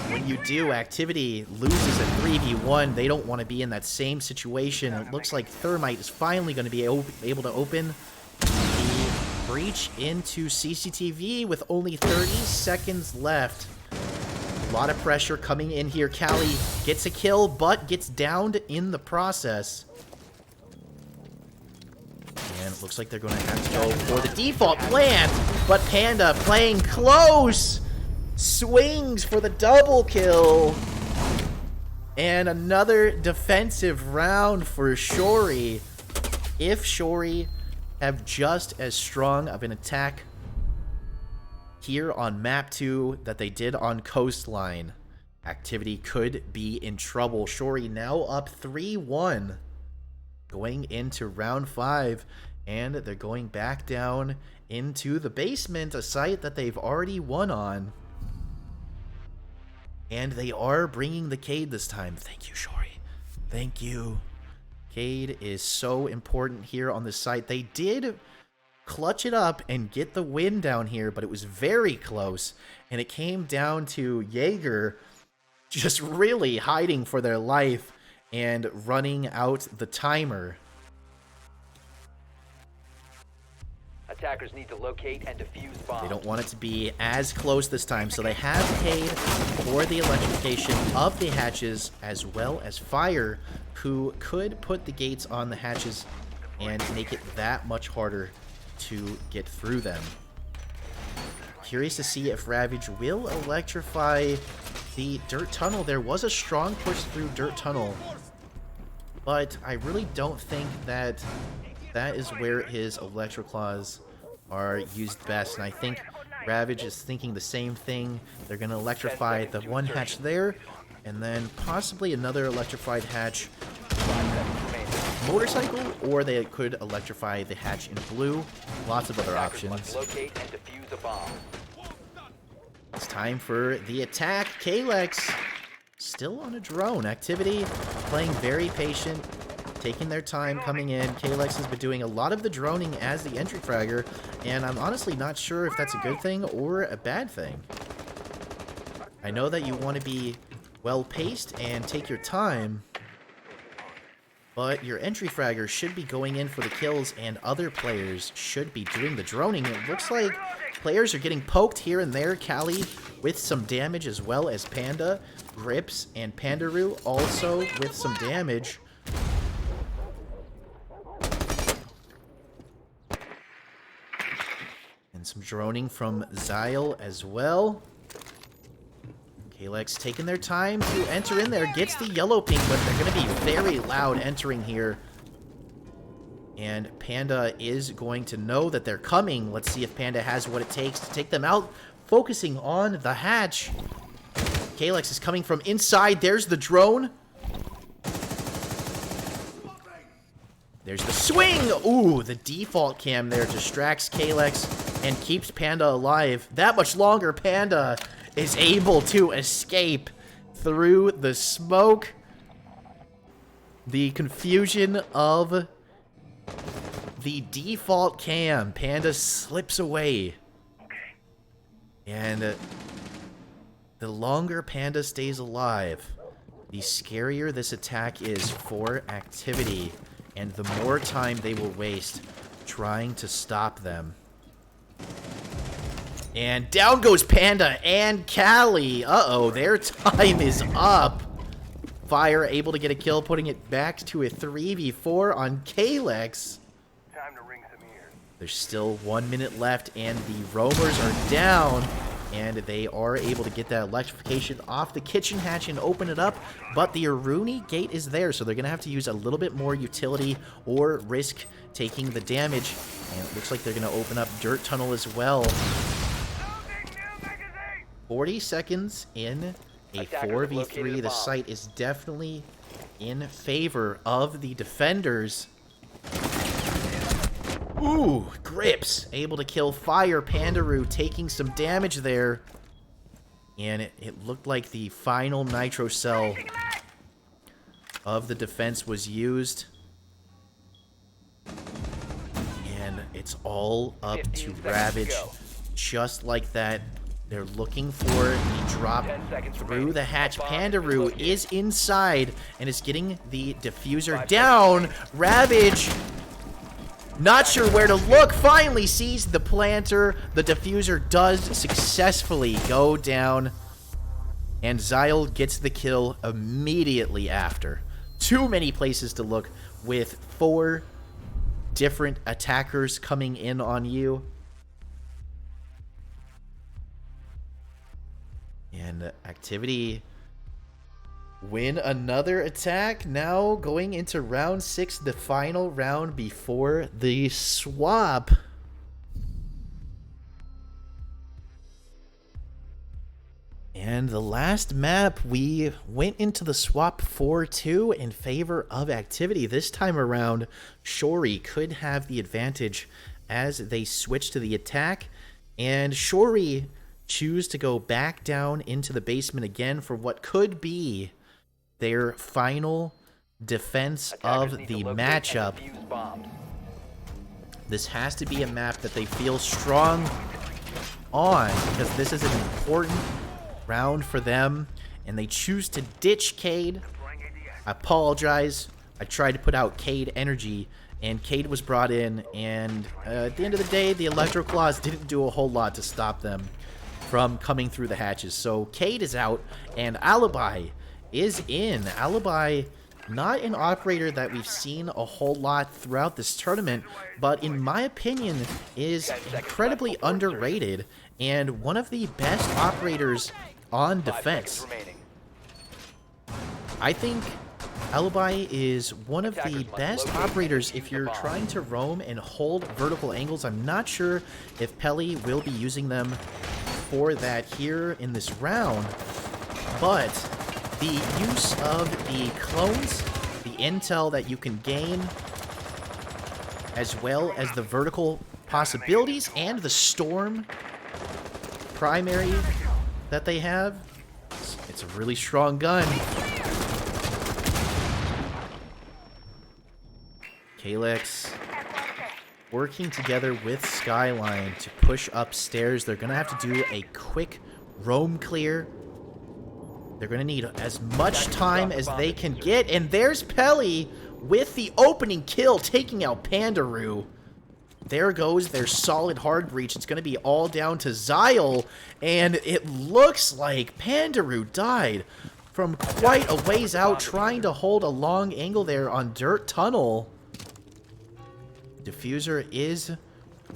when you do. Activity loses a 3v1. They don't want to be in that same situation. It looks like Thermite is finally going to be able to open the breach into CCTV with only 30 seconds left. A lot of pressure coming in here. Callie gets a kill, but gets downed in the process. And it looks like they're going to have to go for the default plan, but Panda playing close. Swings for the double kill. And another defensive round for Shori. If Shori have just as strong of an attack here on map 2 that they did on Coastline, Activity could be in trouble. Shori now up 3-1 going into round 5, and they're going back down into the basement, a site that they've already won on. And they are bringing the Cade this time. Thank you, Shori. Thank you. Cade is so important here on this site. They did clutch it up and get the win down here, but it was very close. And it came down to Jaeger just really hiding for their life and running out the timer. Attackers need to locate and defuse bombs. They don't want it to be as close this time, so they have Cade for the electrification of the hatches, as well as Fire, who could put the gates on the hatches and make it that much harder to get through them. Curious to see if Ravage will electrify the dirt tunnel. There was a strong push through dirt tunnel, but I really don't think that that is where his electroclaws are used best, and I think Ravage is thinking the same thing. They're going to electrify the one hatch there, and then possibly another electrified hatch on motorcycle, or they could electrify the hatch in blue. Lots of other options. Locate and defuse a bomb. It's time for the attack. Kalex still on a drone. Activity playing very patient, taking their time coming in. Kalex has been doing a lot of the droning as the entry fragger, and I'm honestly not sure if that's a good thing or a bad thing. I know that you want to be well-paced and take your time, but your entry fragger should be going in for the kills, and other players should be doing the droning. It looks like players are getting poked here and there. Callie with some damage, as well as Panda, Grips, and Pandaroo also with some damage. And some droning from Zyle as well. Kalex taking their time to enter in there. Gets the yellow ping, but they're going to be very loud entering here. And Panda is going to know that they're coming. Let's see if Panda has what it takes to take them out. Focusing on the hatch. Kalex is coming from inside. There's the drone. There's the swing. Ooh, the default cam there distracts Kalex and keeps Panda alive. That much longer, Panda is able to escape through the smoke. The confusion of the default cam. Panda slips away. And the longer Panda stays alive, the scarier this attack is for Activity, and the more time they will waste trying to stop them. And down goes Panda and Callie. Uh-oh, their time is up. Fire able to get a kill, putting it back to a 3v4 on Kalex. Time to ring some ears. There's still 1 minute left, and the roamers are down, and they are able to get that electrification off the kitchen hatch and open it up, but the Aruni gate is there, so they're going to have to use a little bit more utility or risk taking the damage, and it looks like they're going to open up dirt tunnel as well. 40 seconds in a 4v3. The site is definitely in favor of the defenders. Ooh, Grips able to kill Fire. Pandaroo taking some damage there. And it looked like the final nitro cell of the defense was used. And it's all up to Ravage. Just like that. They're looking for the drop through the hatch. Pandaroo is inside and is getting the diffuser down. Ravage, not sure where to look, finally sees the planter. The diffuser does successfully go down, and Zyle gets the kill immediately after. Too many places to look with 4 different attackers coming in on you. And Activity win another attack. Now going into round 6, the final round before the swap. And the last map, we went into the swap 4-2 in favor of Activity. This time around, Shori could have the advantage as they switch to the attack. And Shori choose to go back down into the basement again for what could be their final defense of the matchup. This has to be a map that they feel strong on, because this is an important round for them, and they choose to ditch Cade. I apologize. I tried to put out Cade energy, and Cade was brought in, and at the end of the day, the Electro Claws didn't do a whole lot to stop them from coming through the hatches. So Cade is out, and Alibi is in. Alibi not an operator that we've seen a whole lot throughout this tournament, but in my opinion is incredibly underrated and one of the best operators on 5 defense. seconds remaining. I think Alibi is one of the best operators if you're trying to roam and hold vertical angles. I'm not sure if Pelly will be using them for that here in this round, but the use of the clones, the intel that you can gain, as well as the vertical possibilities and the storm primary that they have, it's a really strong gun. Kalex working together with Skyline to push upstairs. They're going to have to do a quick roam clear. They're going to need as much time as they can get. And there's Pelly with the opening kill, taking out Pandaroo. There goes their solid hard breach. It's going to be all down to Zyle. And it looks like Pandaroo died from quite a ways out, trying to hold a long angle there on Dirt Tunnel. Diffuser is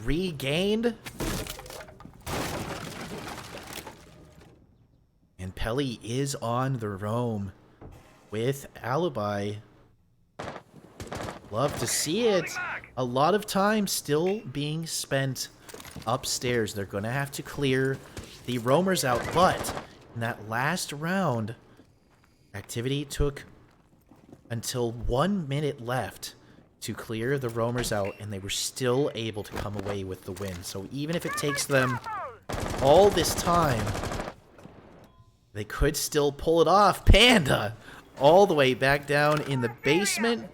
regained. And Pelly is on the roam with Alibi. Love to see it. A lot of time still being spent upstairs. They're going to have to clear the roamers out. But in that last round, activity took until 1 minute left to clear the roamers out, and they were still able to come away with the win. So even if it takes them all this time, they could still pull it off. Panda all the way back down in the basement.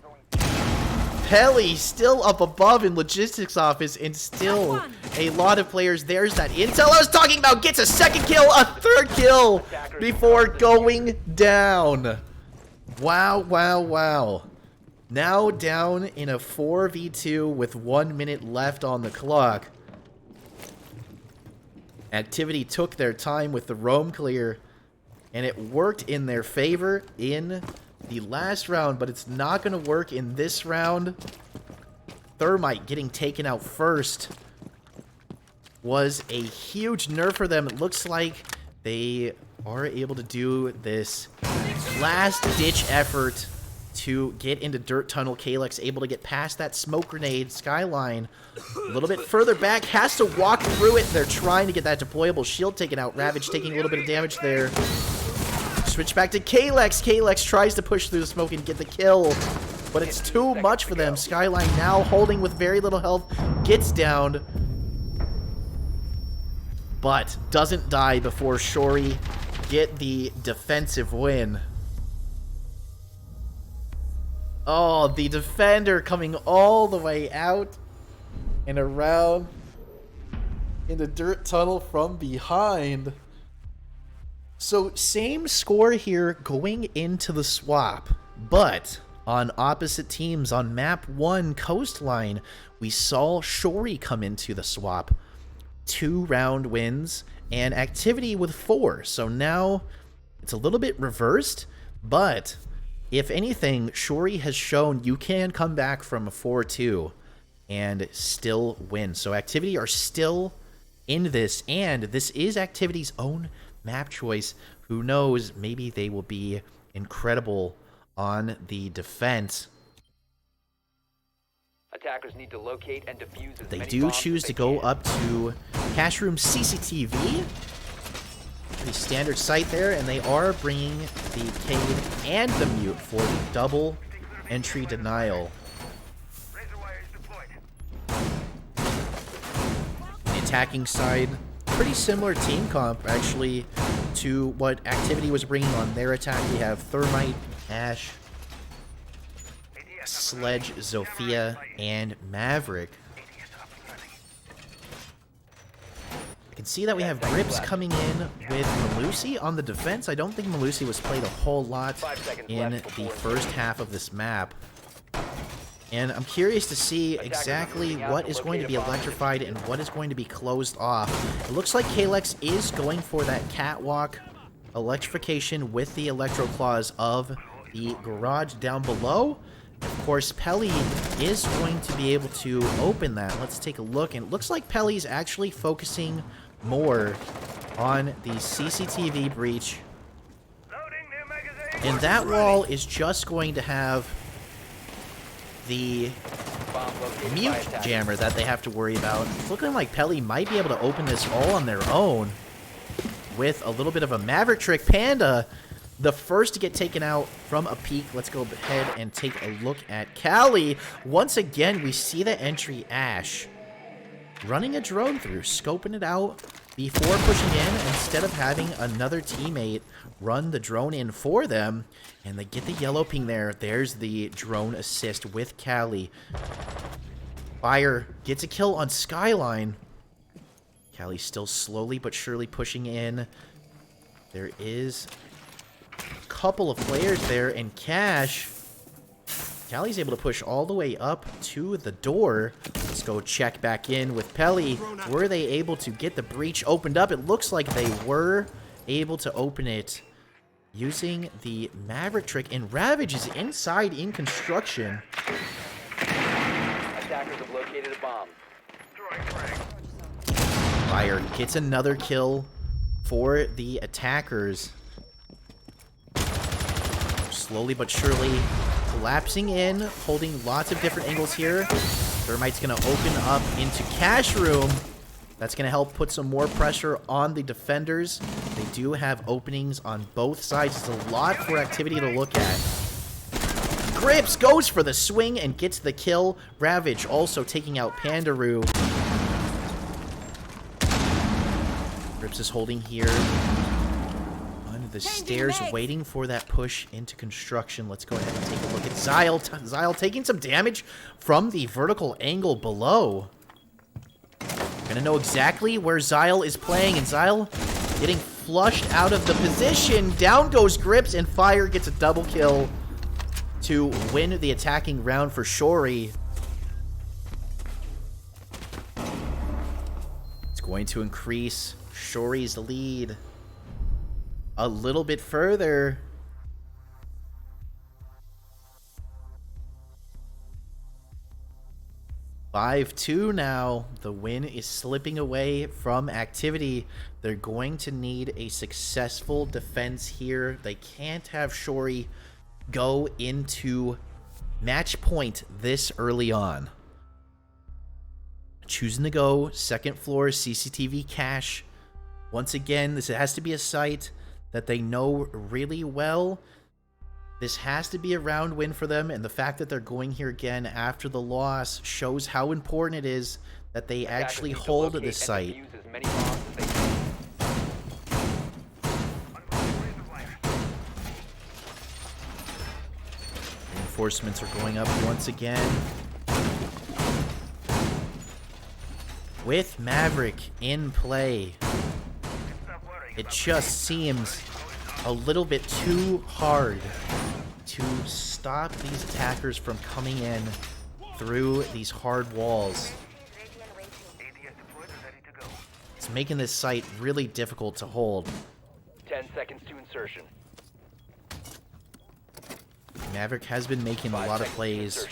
Pelly still up above in logistics office, and still a lot of players. There's that intel I was talking about. Gets a second kill, a third kill before going down. Wow, wow, wow. Now down in a 4v2 with 1 minute left on the clock. Activity took their time with the roam clear, and it worked in their favor in the last round, but it's not going to work in this round. Thermite getting taken out first was a huge nerf for them. It looks like they are able to do this last-ditch effort to get into Dirt Tunnel. Kalex able to get past that smoke grenade. Skyline a little bit further back, has to walk through it. They're trying to get that deployable shield taken out. Ravage taking a little bit of damage there. Switch back to Kalex. Kalex tries to push through the smoke and get the kill, but it's too much for them. Skyline now holding with very little health, gets downed, but doesn't die before Shori get the defensive win. Oh, the defender coming all the way out and around in the Dirt Tunnel from behind. So same score here going into the swap, but on opposite teams. On map 1 Coastline, we saw Shori come into the swap. 2 round wins and activity with 4. So now it's a little bit reversed, but if anything, Shori has shown you can come back from a 4-2 and still win. So activity are still in this, and this is activity's own map choice. Who knows, maybe they will be incredible on the defense. Attackers need to locate and defuse as They many do bombs choose as to they go can. up to cash room CCTV. Pretty standard sight there, and they are bringing the Cade and the Mute for the double entry denial. The attacking side, pretty similar team comp actually to what Activity was bringing on their attack. We have Thermite, Ash, Sledge, Zofia, and Maverick. I can see that we have Grips coming in with Malusi on the defense. I don't think Malusi was played a whole lot in the first half of this map. And I'm curious to see exactly what is going to be electrified and what is going to be closed off. It looks like Kalex is going for that catwalk electrification with the Electro Claws of the garage down below. Of course, Pelly is going to be able to open that. Let's take a look. And it looks like Pelly's actually focusing more on the CCTV breach. And that wall is just going to have the mute jammer that they have to worry about. It's looking like Pelly might be able to open this all on their own with a little bit of a maverick trick. Panda, the first to get taken out from a peek. Let's go ahead and take a look at Callie. Once again, we see the entry Ash running a drone through, scoping it out before pushing in instead of having another teammate run the drone in for them. And they get the yellow ping there. There's the drone assist with Callie. Fire gets a kill on Skyline. Callie still slowly but surely pushing in. There is a couple of players there, and Cash. Callie's able to push all the way up to the door. Let's go check back in with Pelly. Were they able to get the breach opened up? It looks like they were able to open it using the Maverick trick, and Ravage is inside in construction. Attackers have located a bomb. Fire gets another kill for the attackers. Slowly but surely collapsing in, holding lots of different angles here. Thermite's going to open up into Cash Room. That's going to help put some more pressure on the defenders. They do have openings on both sides. It's a lot for activity to look at. Grips goes for the swing and gets the kill. Ravage also taking out Pandaroo. Grips is holding here on the stairs, waiting for that push into construction. Let's go ahead and take a look at Zyle. Zyle taking some damage from the vertical angle below. Gonna know exactly where Zyle is playing, and Zyle getting flushed out of the position. Down goes Grips, and Fire gets a double kill to win the attacking round for Shori. It's going to increase Shori's lead a little bit further. (5-2) now. The win is slipping away from activity. They're going to need a successful defense here. They can't have Shori go into match point this early on. Choosing to go second floor CCTV cache. Once again, this has to be a site that they know really well. This has to be a round win for them, and the fact that they're going here again after the loss shows how important it is that they actually hold this site. Reinforcements are going up once again. With Maverick in play, it just seems a little bit too hard to stop these attackers from coming in through these hard walls. It's making this site really difficult to hold. 10 seconds to insertion. Maverick has been making a lot of plays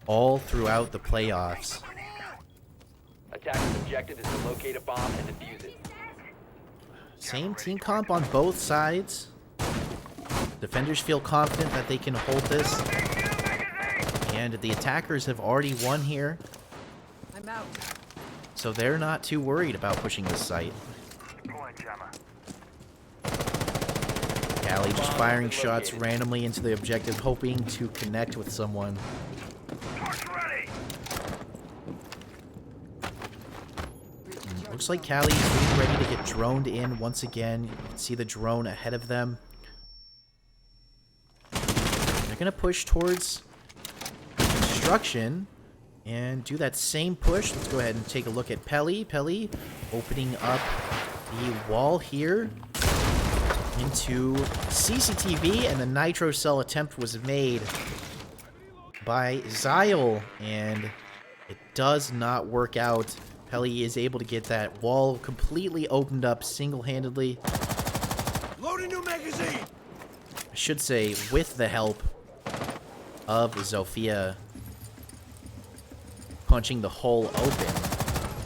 all throughout the playoffs. Attacker's objective is to locate a bomb and defuse it. Same team comp on both sides. Defenders feel confident that they can hold this. And the attackers have already won here. I'm out. So they're not too worried about pushing this site. Callie just firing shots randomly into the objective, hoping to connect with someone. Looks like Callie is getting ready to get droned in once again. You can see the drone ahead of them. They're going to push towards construction and do that same push. Let's go ahead and take a look at Pelly. Pelly opening up the wall here into CCTV, and the nitro cell attempt was made by Zyle, and it does not work out. Pelly is able to get that wall completely opened up single-handedly. Loading new magazine. should say with the help of Zofia punching the hole open.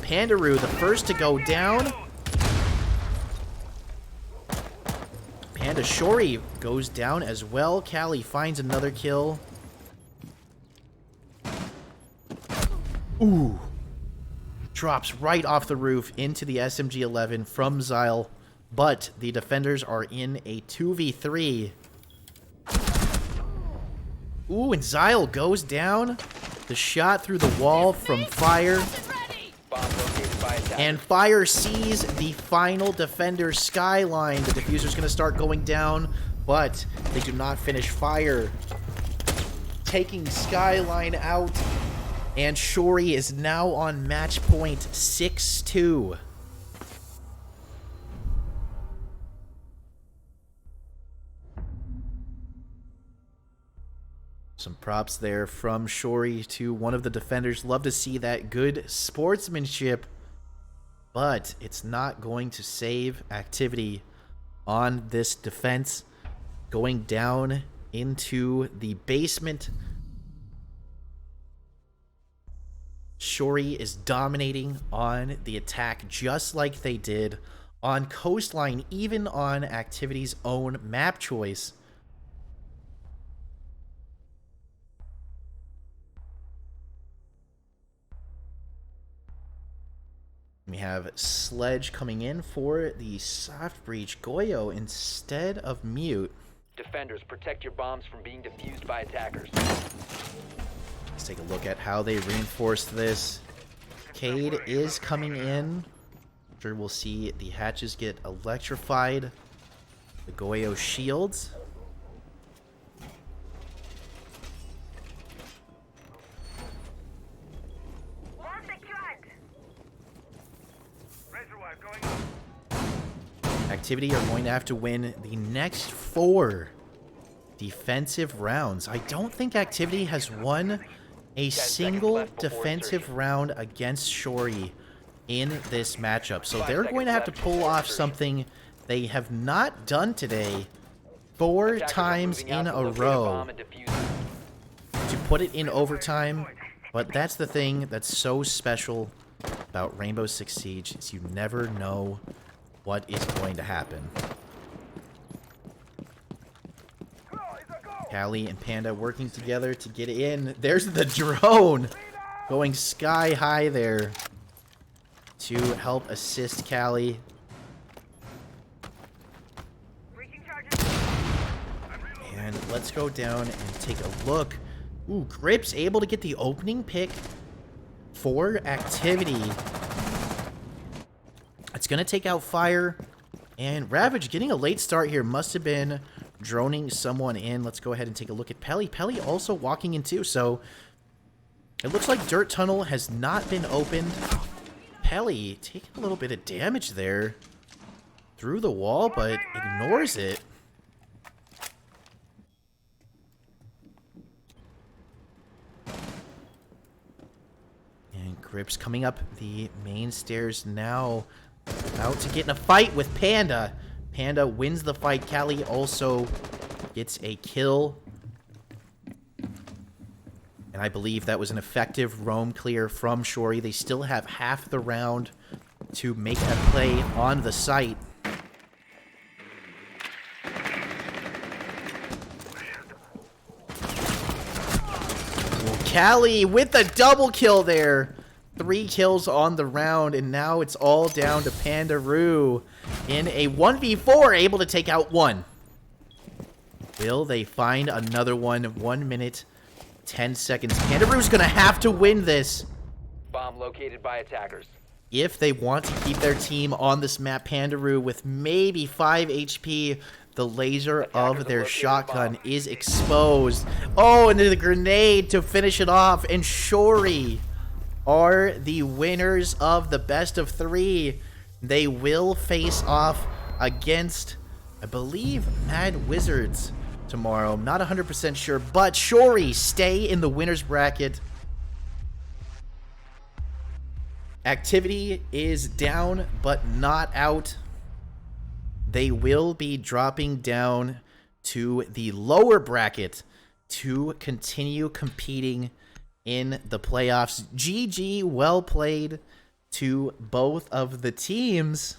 Pandaroo, the first to go down. Panda Shori goes down as well. Callie finds another kill. Ooh. Drops right off the roof into the SMG-11 from Xyle. But the defenders are in a 2v3. Ooh, and Xyle goes down. The shot through the wall from Fire. Bomb located by attackers. And Fire sees the final defender, Skyline. The diffuser's going to start going down, but they do not finish Fire. Taking Skyline out. And Shori is now on match point 6-2. Some props there from Shori to one of the defenders. Love to see that good sportsmanship, but it's not going to save activity on this defense. Going down into the basement. Shori is dominating on the attack just like they did on Coastline, even on Activity's own map choice. We have Sledge coming in for the soft breach. Goyo instead of Mute. Defenders, protect your bombs from being defused by attackers. Let's take a look at how they reinforced this. Cade is coming in. I'm sure we'll see the hatches get electrified. The Goyo shields. Activity are going to have to win the next 4 defensive rounds. I don't think Activity has won a single defensive round against Shori in this matchup. So they're going to have to pull off something they have not done today 4 times in a row to put it in overtime. But that's the thing that's so special about Rainbow Six Siege is you never know what is going to happen. Callie and Panda working together to get in. There's the drone going sky high there to help assist Callie. And let's go down and take a look. Ooh, Grip's able to get the opening pick for Activity. It's going to take out Fire. And Ravage getting a late start here. Must have been droning someone in. Let's go ahead and take a look at Pelly. Pelly also walking in too. So it looks like Dirt Tunnel has not been opened. Pelly taking a little bit of damage there through the wall, but ignores it. And Grips coming up the main stairs now. Out to get in a fight with Panda. Panda wins the fight. Callie also gets a kill. And I believe that was an effective roam clear from Shori. They still have half the round to make a play on the site. Callie with the double kill there. 3 kills on the round, and now it's all down to Pandaroo in a 1v4, able to take out 1. Will they find another one? 1 minute, 10 seconds. Pandaroo's gonna have to win this. Bomb located by attackers. If they want to keep their team on this map, Pandaroo with maybe 5 HP, the laser of their shotgun is exposed. Oh, and the grenade to finish it off, and Shori are the winners of the best of 3. They will face off against, I believe, Mad Wizards tomorrow. I'm not 100% sure, but Shori stay in the winners bracket. Activity is down, but not out. They will be dropping down to the lower bracket to continue competing in the playoffs. GG, well played to both of the teams.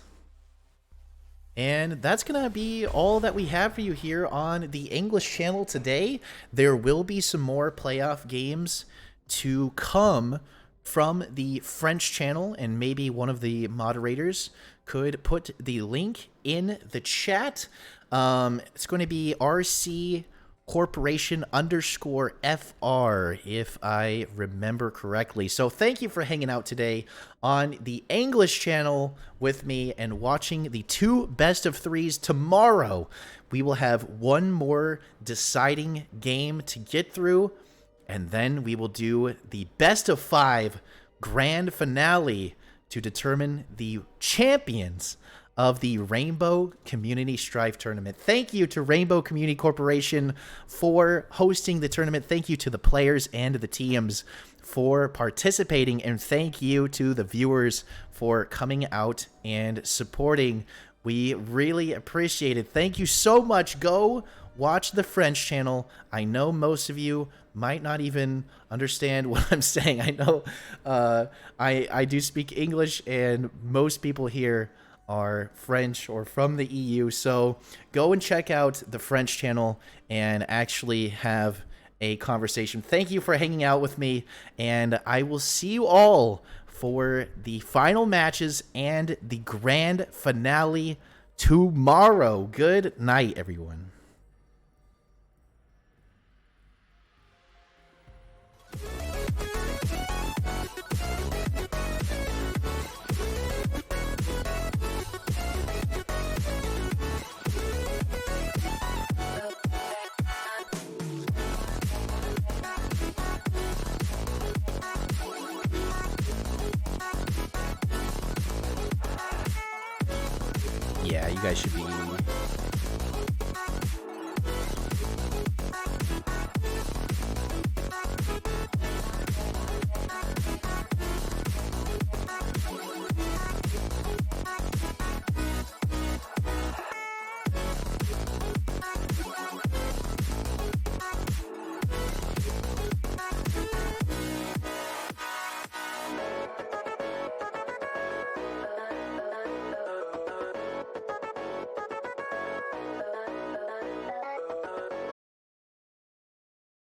And that's going to be all that we have for you here on the English channel today. There will be some more playoff games to come from the French channel, and maybe one of the moderators could put the link in the chat. It's going to be RC Corporation _FR, if I remember correctly. So thank you for hanging out today on the English channel with me and watching the 2 best of 3s. Tomorrow, we will have one more deciding game to get through, and then we will do the best of 5 grand finale to determine the champions of the Rainbow Community Strife Tournament. Thank you to Rainbow Community Corporation for hosting the tournament. Thank you to the players and the teams for participating. And thank you to the viewers for coming out and supporting. We really appreciate it. Thank you so much. Go watch the French channel. I know most of you might not even understand what I'm saying. I know I do speak English, and most people here are French or from the EU, so go and check out the French channel and actually have a conversation. Thank you for hanging out with me, and I will see you all for the final matches and the grand finale tomorrow. Good night, everyone. Yeah, you guys should be